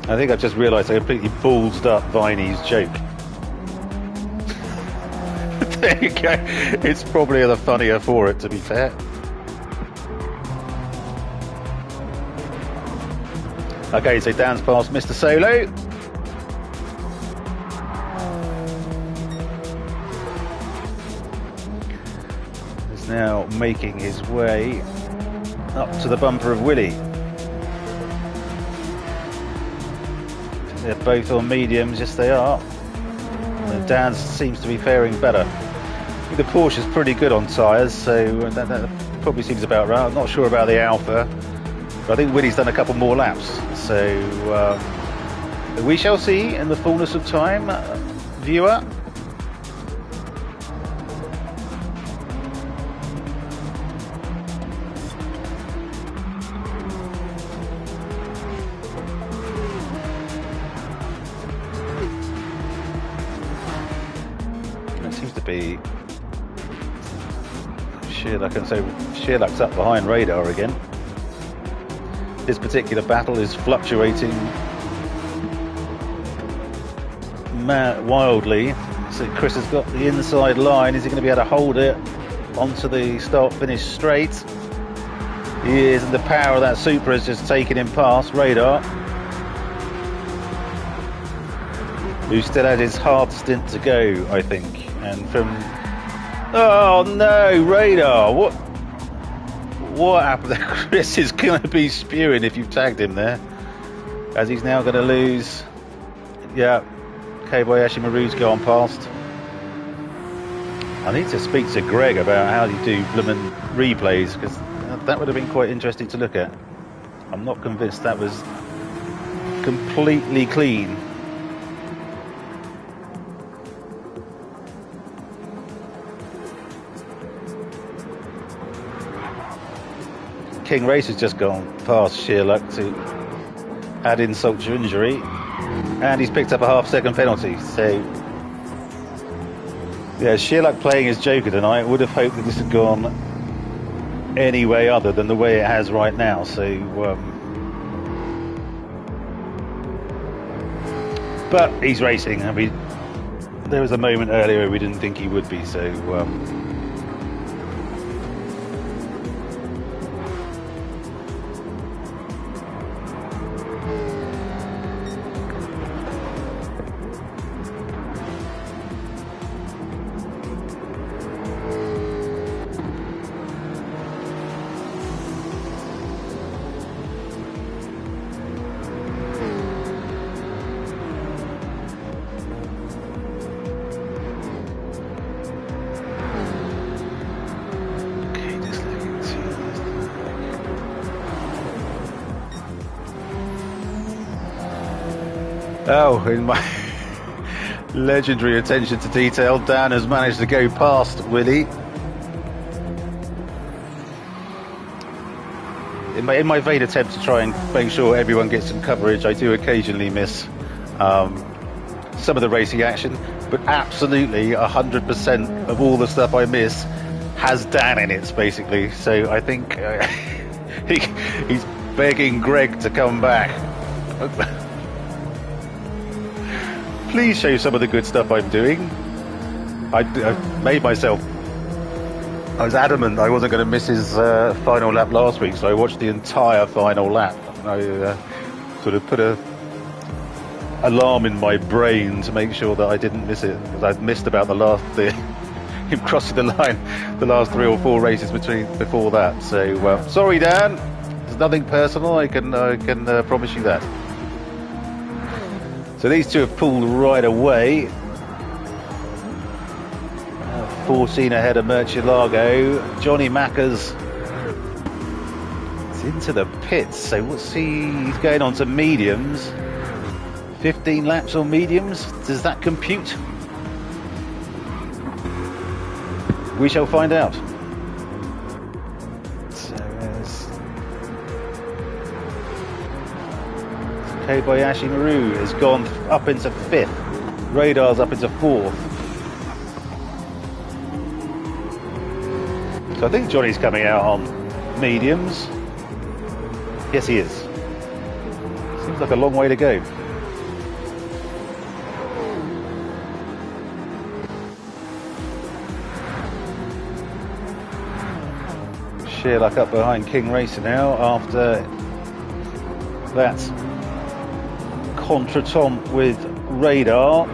I think I've just realised I completely ballsed up Viney's joke. There you go. It's probably the funnier for it, to be fair. Okay, so Dan's past Mr. Solo. He's now making his way up to the bumper of Willie. They're both on mediums, yes they are. And Dan seems to be faring better. I think the Porsche's pretty good on tyres, so that probably seems about right. I'm not sure about the Alpha, but I think Willie's done a couple more laps. So we shall see in the fullness of time, viewer. Be Sheerluck, and so Sheerluck's up behind Radar again. This particular battle is fluctuating wildly. So Chris has got the inside line. Is he going to be able to hold it onto the start-finish straight? He is, and the power of that Supra has just taken him past Radar, who still had his hard stint to go, I think. And from... Oh no, Radar! What happened there? Chris is going to be spewing if you've tagged him there. As he's now going to lose... Yeah, Kobayashi Maru's gone past. I need to speak to Greg about how you do bloomin' replays, because that would have been quite interesting to look at. I'm not convinced that was completely clean. King Race has just gone past sheer luck to add insult to injury, and he's picked up a half-second penalty. So, yeah, sheer luck playing his joker tonight. Would have hoped that this had gone any way other than the way it has right now. So, but he's racing. I mean, there was a moment earlier where we didn't think he would be. So. Oh, in my legendary attention to detail, Dan has managed to go past Willie. In my vain attempt to try and make sure everyone gets some coverage, I do occasionally miss some of the racing action, but absolutely 100% of all the stuff I miss has Dan in it, basically. So I think he's begging Greg to come back. Please show some of the good stuff I'm doing. I made myself. I was adamant I wasn't going to miss his final lap last week, so I watched the entire final lap. I sort of put a alarm in my brain to make sure that I didn't miss it, because I'd missed about him crossing the line the last 3 or 4 races before that. So sorry, Dan. There's nothing personal. I can promise you that. So these two have pulled right away. 14 ahead of Murcielago. Johnny Mackers is into the pits. So he's going on to mediums. 15 laps on mediums. Does that compute? We shall find out. Kobayashi Maru has gone up into 5th. Radar's up into 4th. So I think Johnny's coming out on mediums. Yes, he is. Seems like a long way to go. Sheer luck up behind King Racer now after that contretemps with Radar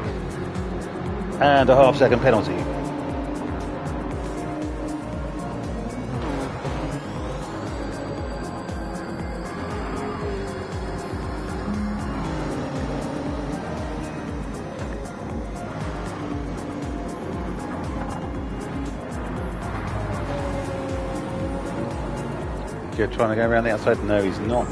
and a half-second penalty. Good, trying to go around the outside. No, he's not.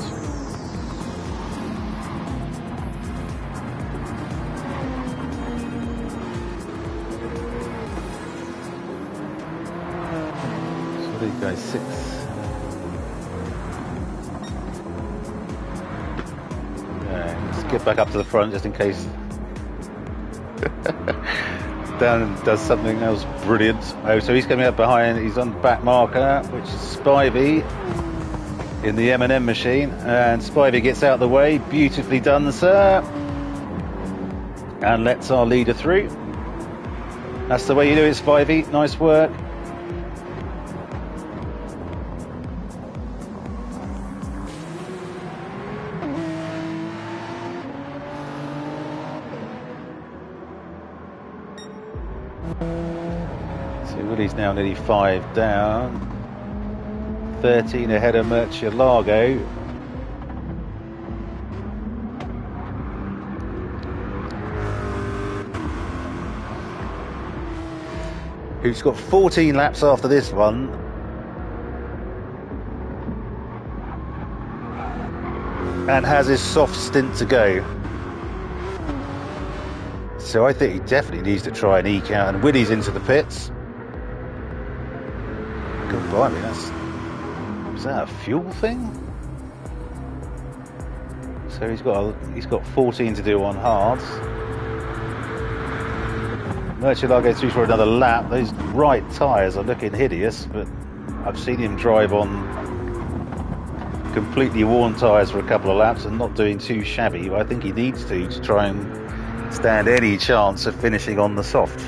Guys, 6. Let's get back up to the front just in case Dan does something else brilliant. Oh, so he's coming up behind. He's on the back marker, which is Spivey in the M&M machine, and Spivey gets out of the way. Beautifully done, sir, and lets our leader through. That's the way you do it, Spivey. Nice work. Willie's now nearly 5 down. 13 ahead of Murcielago. Who's got 14 laps after this one. And has his soft stint to go. So I think he definitely needs to try and eke out. And Willie's into the pits. Blimey, that's Is that a fuel thing? So he's got 14 to do on hards. Interlagos through for another lap. Those right tyres are looking hideous, but I've seen him drive on completely worn tyres for a couple of laps and not doing too shabby. I think he needs to try and stand any chance of finishing on the soft.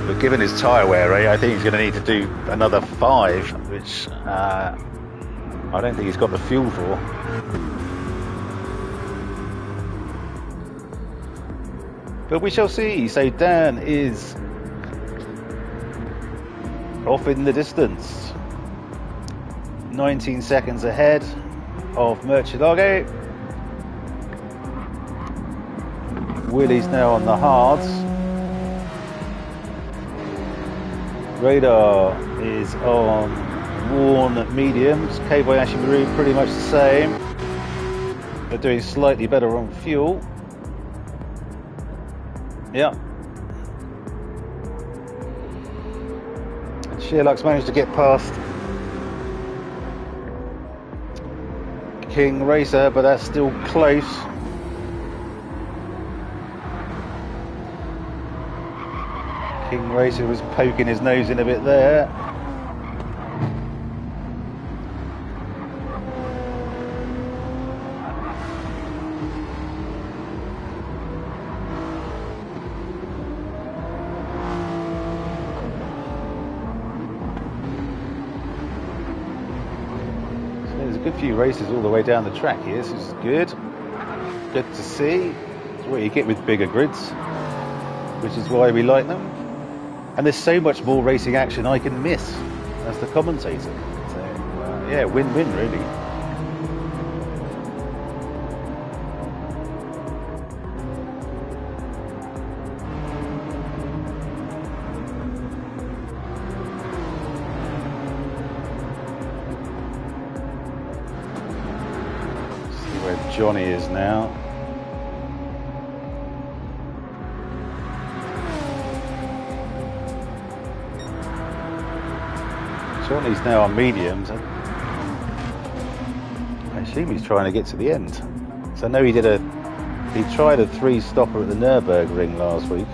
But given his tyre wear rate, I think he's going to need to do another 5, which I don't think he's got the fuel for. But we shall see. So Dan is off in the distance, 19 seconds ahead of Interlagos. Willie's now on the hards. Radar is on worn mediums. Kobayashi Maru pretty much the same. They're doing slightly better on fuel. Yeah. Sherlock's managed to get past King Racer, but that's still close. King Racer was poking his nose in a bit there. Good few races all the way down the track here. This is good. Good to see. It's what you get with bigger grids, which is why we like them. And there's so much more racing action I can miss as the commentator. So yeah, win-win really. Johnny is now. Johnny's now on mediums. I assume he's trying to get to the end. So I know he tried a 3-stopper at the Nürburgring last week.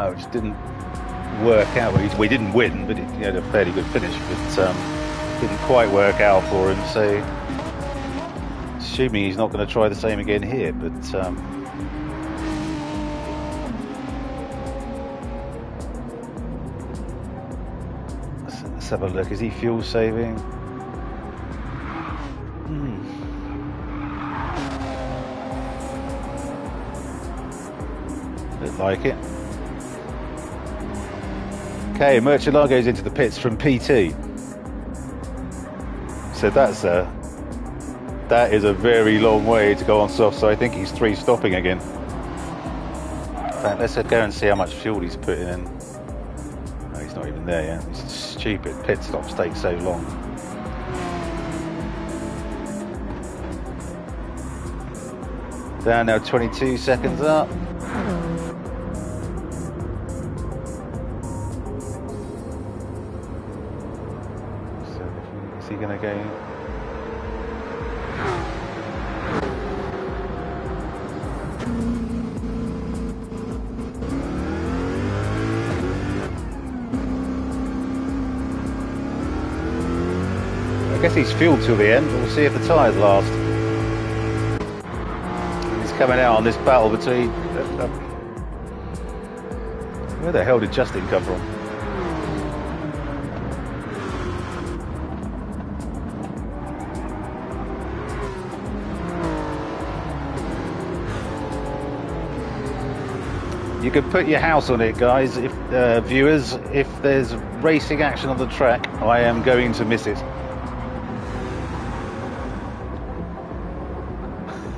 Which didn't work out. We didn't win, but he had a fairly good finish, but didn't quite work out for him, so assuming he's not going to try the same again here, but let's have a look. Is he fuel saving? Look like it. Okay, Interlagos into the pits from P2. So that is a very long way to go on soft, so I think he's 3-stopping again. In fact, let's go and see how much fuel he's putting in. No, he's not even there yet. It's stupid. Pit stops take so long. Down now 22 seconds up. Going to go. I guess he's fueled till the end. We'll see if the tyres last. He's coming out on this battle between. Where the hell did Justin come from? You can put your house on it, guys, if viewers. If there's racing action on the track, I am going to miss it.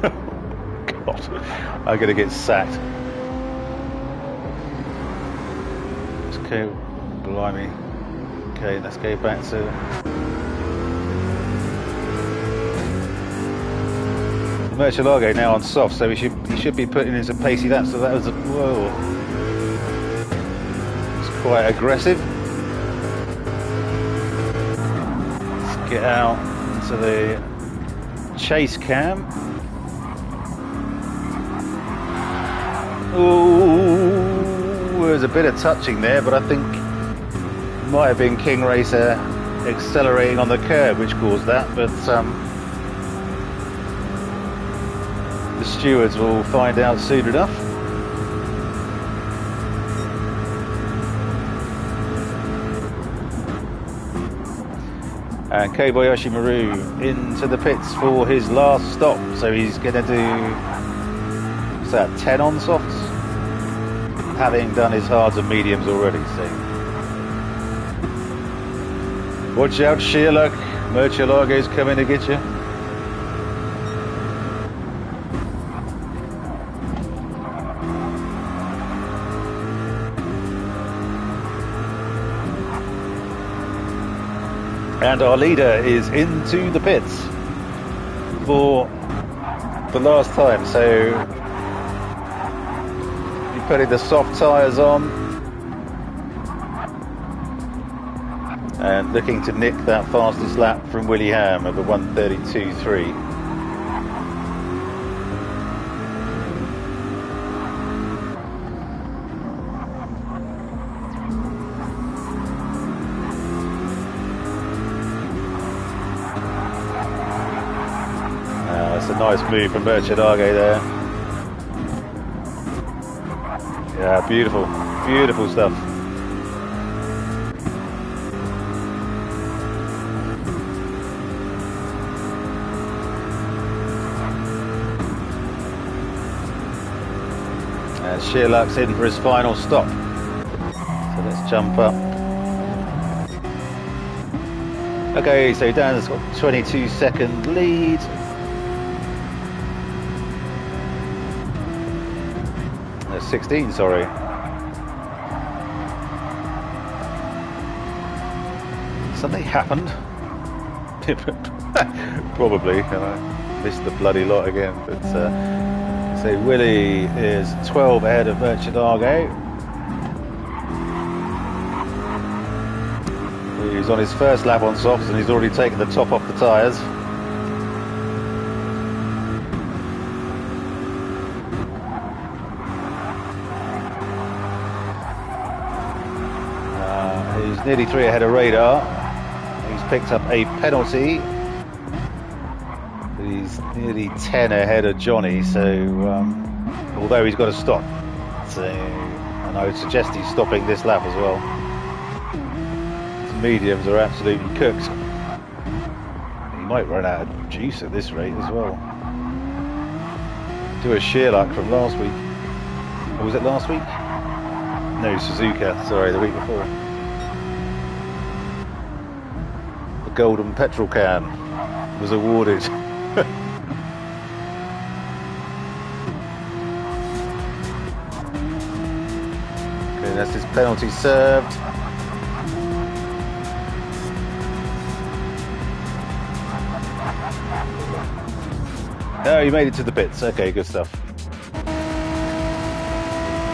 God, I'm going to get sacked. Let's go, blimey. Okay, let's go back to... Murcielago now on soft, so he should be putting in some pacey laps. So that was whoa, it's quite aggressive. Let's get out into the chase cam. Ooh, there's a bit of touching there, but I think it might have been King Racer accelerating on the curb which caused that, but the stewards will find out soon enough. And Kobayashi Maru into the pits for his last stop, so he's going to do, what's that, 10 on softs? Having done his hards and mediums already, so. Watch out, Sherlock. Murcielago's coming to get you. And our leader is into the pits for the last time. So he's putting the soft tyres on and looking to nick that fastest lap from Willie Ham of a 1:32.3. That's a nice move from Murcielago there. Yeah, beautiful, beautiful stuff. And Sherlock's in for his final stop. So let's jump up. Okay, so Dan's got 22-second lead. 16, sorry. Something happened. Probably. I missed the bloody lot again. But so Willie is 12 ahead of Murcielago. He's on his first lap on softs and he's already taken the top off the tyres. He's nearly 3 ahead of Radar. He's picked up a penalty. He's nearly 10 ahead of Johnny, so although he's got to stop. So, and I would suggest he's stopping this lap as well. His mediums are absolutely cooked. He might run out of juice at this rate as well. Do a Sherlock from last week. Or was it last week? No, Suzuka, sorry, the week before. Golden petrol can was awarded. Okay, that's his penalty served. Oh, he made it to the pits. Okay, good stuff.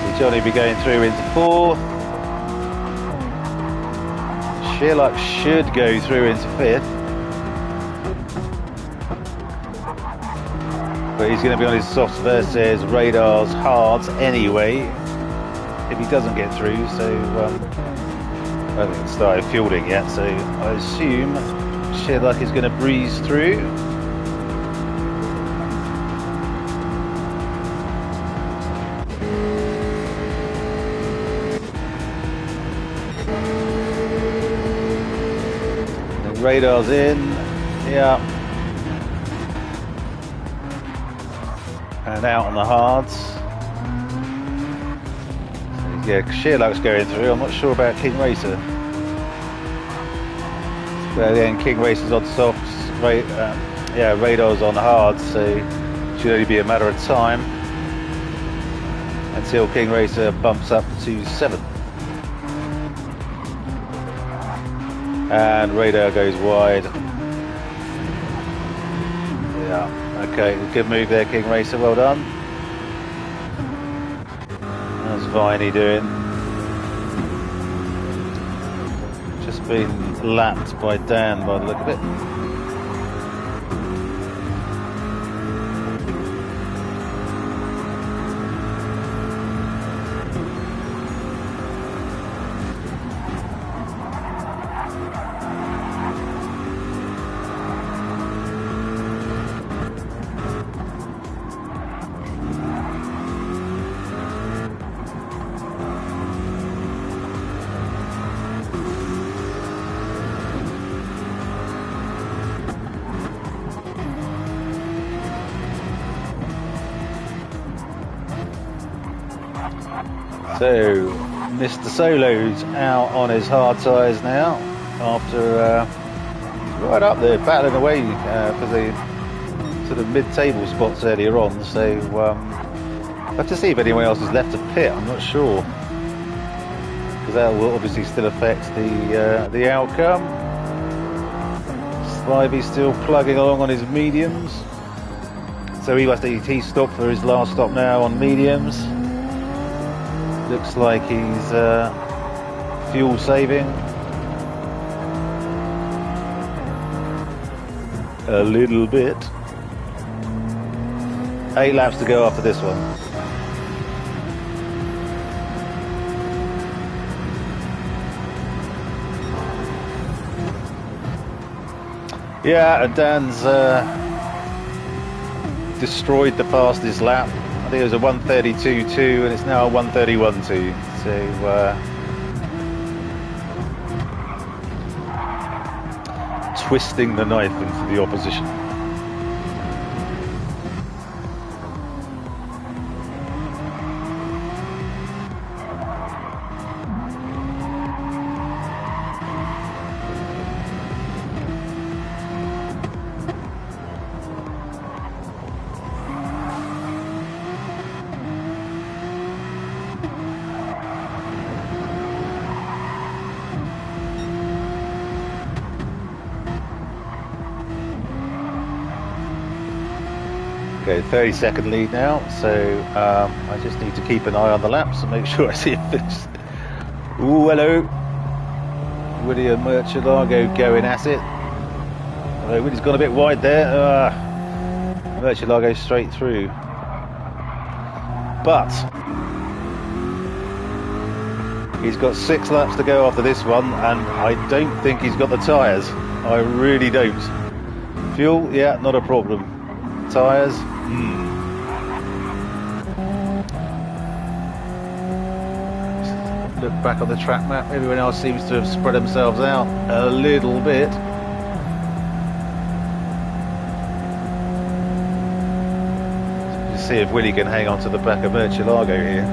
So Johnny be going through into 4th. Sherlock should go through into 5th, but he's going to be on his softs versus Radar's hards anyway if he doesn't get through. So I haven't started fueling yet, so I assume Sherlock is going to breeze through. Radar's in, yeah, and out on the hards. Yeah, Sherlock's going through. I'm not sure about King Racer. But then King Racer's on softs, yeah, Radar's on hards, so it should only be a matter of time until King Racer bumps up to 7th. And Radar goes wide. Yeah, Okay, good move there, King Racer, well done. How's Viney doing? Just been lapped by Dan by the look of it. So, Mr. Solo's out on his hard tyres now after he's right up there battling away for the sort of mid-table spots earlier on. So, I have to see if anyone else has left a pit. I'm not sure, because that will obviously still affect the outcome. Spivey's still plugging along on his mediums, so he stopped for his last stop now on mediums. Looks like he's fuel saving a little bit. 8 laps to go after this one. Yeah, and Dan's destroyed the fastest lap. I think it was a 1:32.2 and it's now a 1:31.2. So twisting the knife into the opposition. Okay, 30-second lead now, so I just need to keep an eye on the laps and make sure I see it finish. Ooh, hello. William Murcielago going at it. Although Willie's gone a bit wide there. Murcielago straight through. But he's got 6 laps to go after this one, and I don't think he's got the tyres. I really don't. Fuel, yeah, not a problem. Tyres, Look back on the track map. Everyone else seems to have spread themselves out a little bit. Let's see if Willie can hang on to the back of Murcielago here.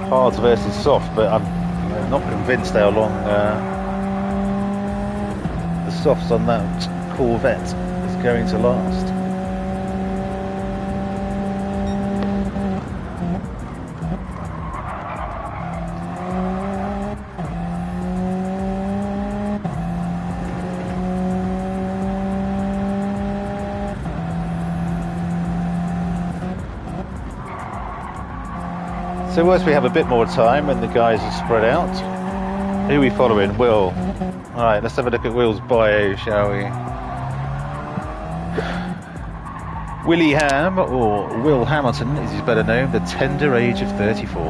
Hards versus soft, but I'm not convinced how long the softs on that Corvette is going to last. So whilst we have a bit more time when the guys are spread out, who are we following? Will. Alright, let's have a look at Will's bio, shall we? Willie Ham, or Will Hamilton as he's better known, the tender age of 34.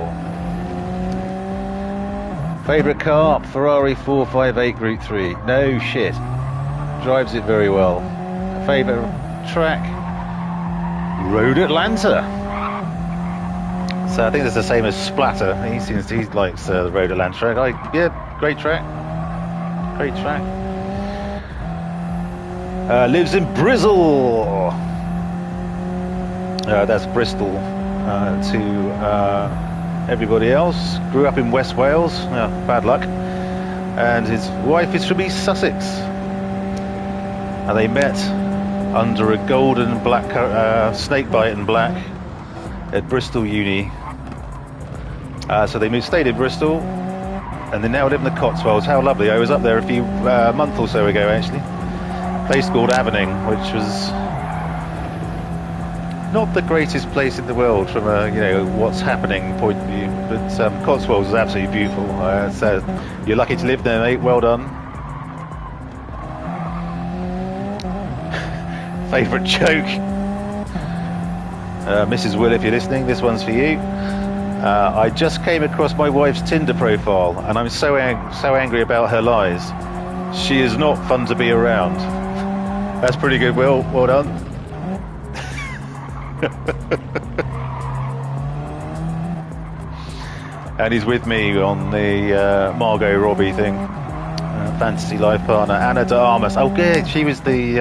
Favourite car? Ferrari 458 Group 3. No shit. Drives it very well. Favourite track? Road Atlanta. So I think it's the same as Splatter. He likes the Road Atlanta track. Yeah, great track. Great track. Lives in Bristol. That's Bristol to everybody else. Grew up in West Wales. Bad luck. And his wife is from East Sussex. And they met under a golden black snake bite in black at Bristol Uni. So they stayed in Bristol, and they now live in the Cotswolds. How lovely! I was up there a month or so ago, actually. A place called Avening, which was not the greatest place in the world from a what's happening point of view, but Cotswolds is absolutely beautiful. So you're lucky to live there, mate. Well done. Favourite joke, Mrs. Will, if you're listening, this one's for you. I just came across my wife's Tinder profile, and I'm so angry about her lies. She is not fun to be around. That's pretty good, Will. Well done. And he's with me on the Margot Robbie thing, fantasy life partner, Anna de Armas. Oh, good. She was the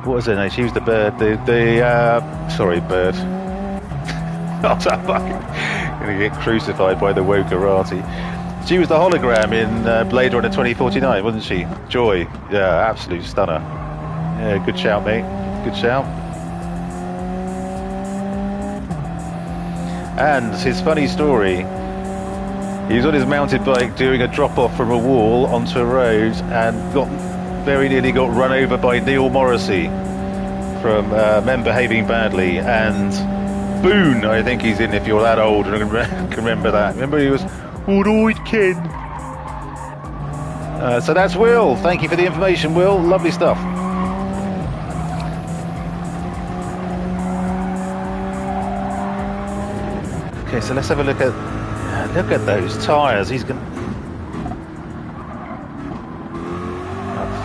what was her name? She was the bird. Sorry, bird. I'm gonna get crucified by the wokerati. She was the hologram in Blade Runner 2049, wasn't she? Joy. Yeah, absolute stunner. Yeah, good shout, mate. Good shout. And his funny story, he was on his mounted bike doing a drop-off from a wall onto a road and very nearly got run over by Neil Morrissey from Men Behaving Badly, and Boone, I think he's in, if you're that old and can remember that. Remember he was, alright Ken. So that's Will. Thank you for the information, Will. Lovely stuff. Okay, so let's have a look at those tyres. He's going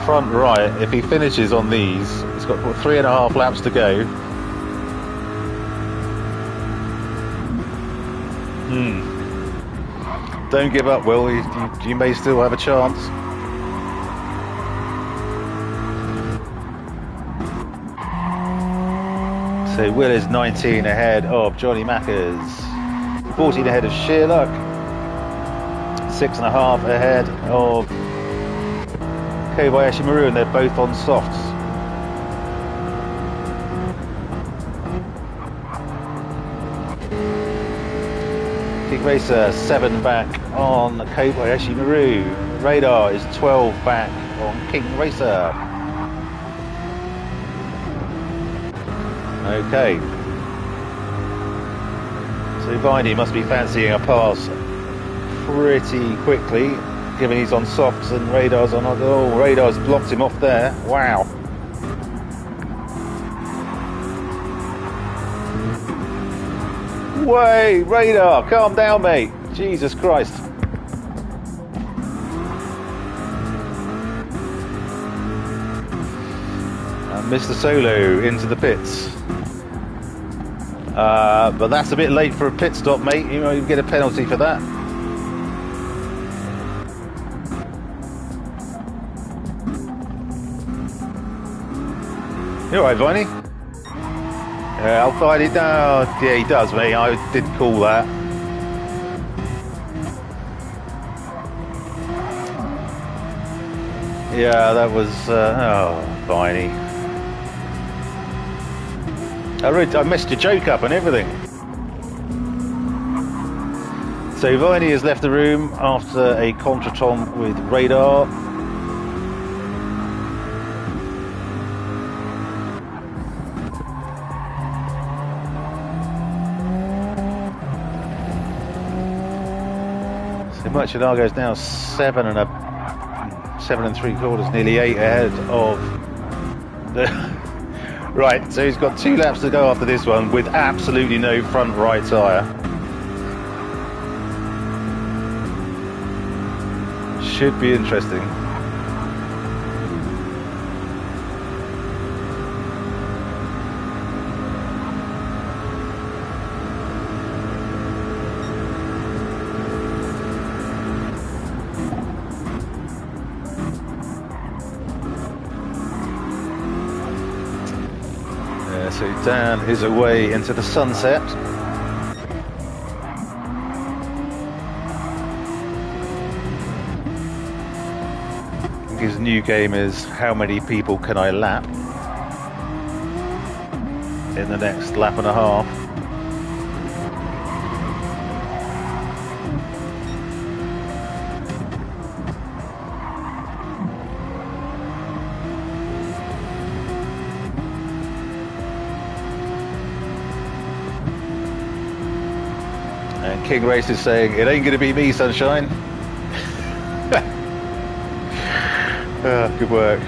front right. If he finishes on these, he's got 3.5 laps to go. Don't give up, Will. You may still have a chance. So Will is 19 ahead of Johnny Mackers, 14 ahead of Sherlock, 6.5 ahead of Kobayashi Maru, and they're both on softs. King Racer 7 back on Kobayashi Maru. Radar is 12 back on King Racer. Okay. So Viney must be fancying a pass pretty quickly, given he's on softs and Radar's on. Oh, Radar's blocked him off there. Wow. Way, Radar, calm down, mate. Jesus Christ. And Mr. Solo into the pits. But that's a bit late for a pit stop, mate. You might get a penalty for that. You alright, Viney? Yeah, I'll find it now. Yeah, he does, mate. I did call that. Yeah, that was. Oh, Viney. I messed your joke up and everything. So Viney has left the room after a contretemps with Radar. So Murcielago is now 7 3/4, nearly 8 ahead of the. Right, so he's got 2 laps to go after this one with absolutely no front right tyre. Should be interesting. So Dan is away into the sunset. His new game is how many people can I lap? in the next lap and a half. And King Race is saying, it ain't going to be me, sunshine. Good work.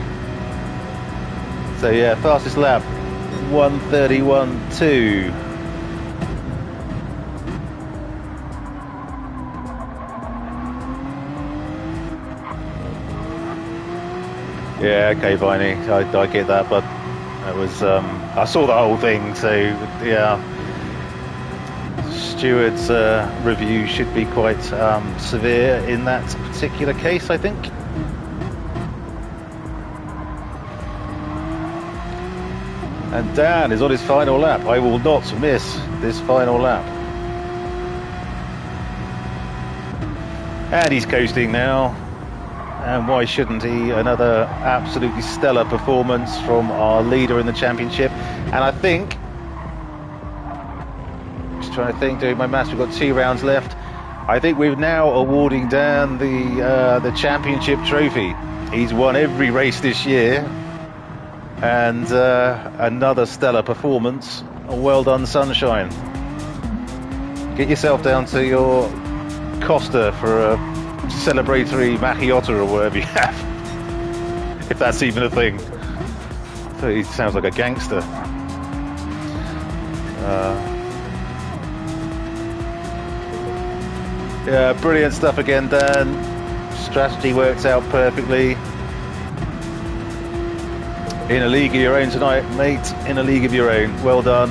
So yeah, fastest lap, 1:31.2. Yeah, okay, Viney, I get that, but it was I saw the whole thing, so yeah. Stewart's review should be quite severe in that particular case, I think. And Dan is on his final lap. I will not miss this final lap. And he's coasting now. And why shouldn't he? Another absolutely stellar performance from our leader in the championship. And I think, just trying to think, doing my maths, we've got 2 rounds left. I think we're now awarding Dan the championship trophy. He's won every race this year. And another stellar performance. Well done, sunshine. Get yourself down to your Costa for a celebratory macchiato or whatever you have, if that's even a thing. So he sounds like a gangster. Yeah, brilliant stuff again, Dan. Strategy works out perfectly. In a league of your own tonight, mate. In a league of your own. Well done.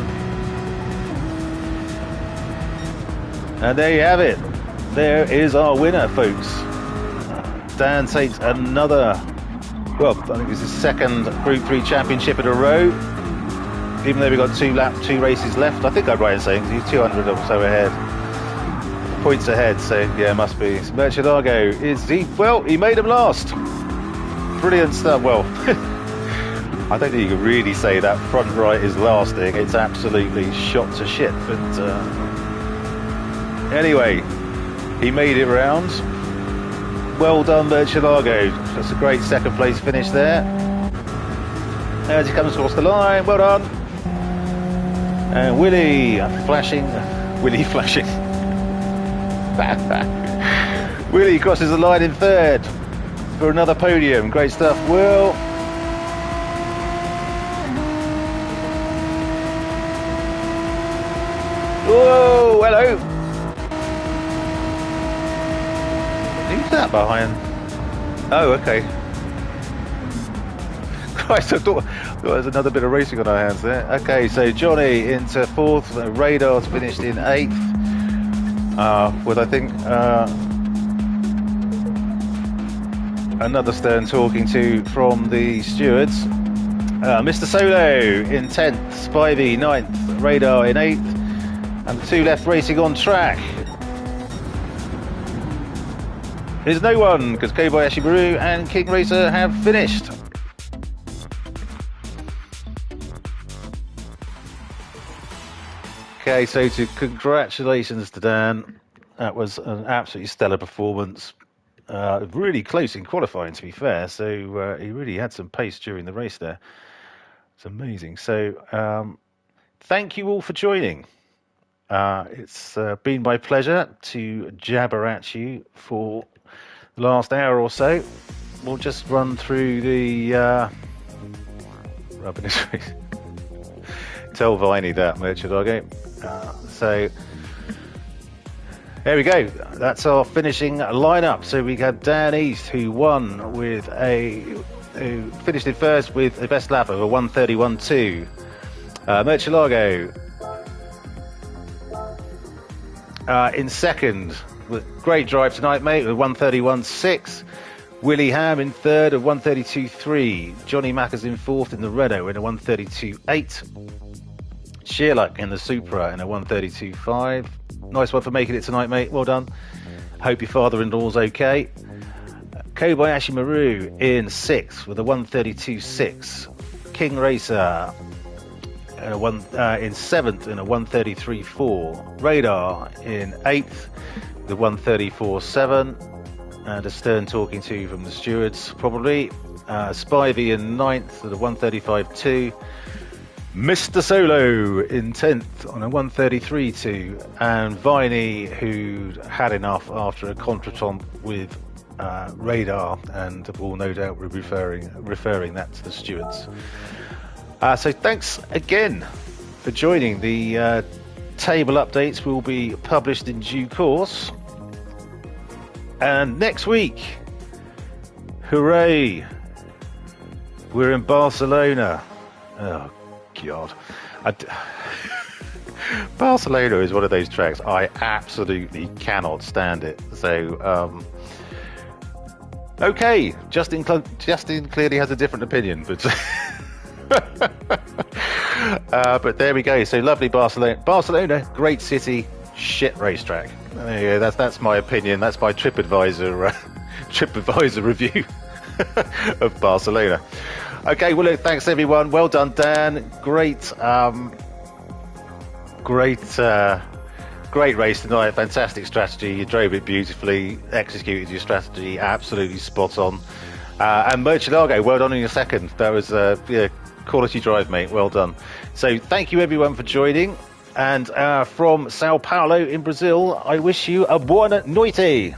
And there you have it. There is our winner, folks. Dan takes another, well, I think it's his second Group 3 championship in a row. Even though we've got 2 races left. I think I'm right in saying he's 200 or so ahead. Points ahead, so yeah, must be. Interlagos is he? Well, he made him last. Brilliant stuff. Well, I don't think you can really say that front right is lasting. It's absolutely shot to shit. But anyway, he made it round. Well done, Interlagos. That's a great second place finish there. As he comes across the line, well done. And Willie flashing. Willie crosses the line in third for another podium. Great stuff, Will. Whoa, hello. Who's that behind? Oh, okay. Christ, I thought there was another bit of racing on our hands there. Okay, so Johnny into 4th, Radar's finished in 8th. With, I think, another stern talking to from the stewards. Mr. Solo in 10th, Spivey 9th, Radar in 8th. And the 2 left racing on track. There's no one, because Kobayashi Maru and King Racer have finished. Okay, so congratulations to Dan. That was an absolutely stellar performance. Really close in qualifying, to be fair. So he really had some pace during the race there. It's amazing. So thank you all for joining. It's been my pleasure to jabber at you for the last hour or so. We'll just run through the rubbing his face. Tell Viney that, Merchant. So there we go. That's our finishing lineup. So we had Dan East, who finished in first with the best lap of a 1:31.2. Merchant in second, with great drive tonight, mate, with 1:31.6. Willie Ham in third of 1:32.3. Johnny Mackers in fourth in the Renault in a 1:32.8. Shearluck in the Supra in a 1:32.5. Nice one for making it tonight, mate. Well done. Hope your father-in-law's okay. Kobayashi Maru in sixth with a 1:32.6. King Racer in 7th in a 133.4. Radar in 8th, the 134.7. And a stern talking to from the stewards, probably. Spivey in 9th at a 135.2. Mr. Solo in 10th on a 133.2. And Viney, who had enough after a contretemps with Radar, and will no doubt be referring that to the stewards. So thanks again for joining. The table updates will be published in due course. And next week, hooray, we're in Barcelona. Oh, God. Barcelona is one of those tracks I absolutely cannot stand it. So, okay, Justin clearly has a different opinion, but but there we go. So lovely Barcelona, great city, shit racetrack. There you go. That's my opinion. That's my TripAdvisor review of Barcelona. Okay, well, look, thanks everyone. Well done, Dan. Great race tonight. Fantastic strategy. You drove it beautifully, executed your strategy absolutely spot on. And Murcielago, well done on your second. That was quality drive, mate. Well done. So thank you everyone for joining. And from Sao Paulo in Brazil, I wish you a buona noite.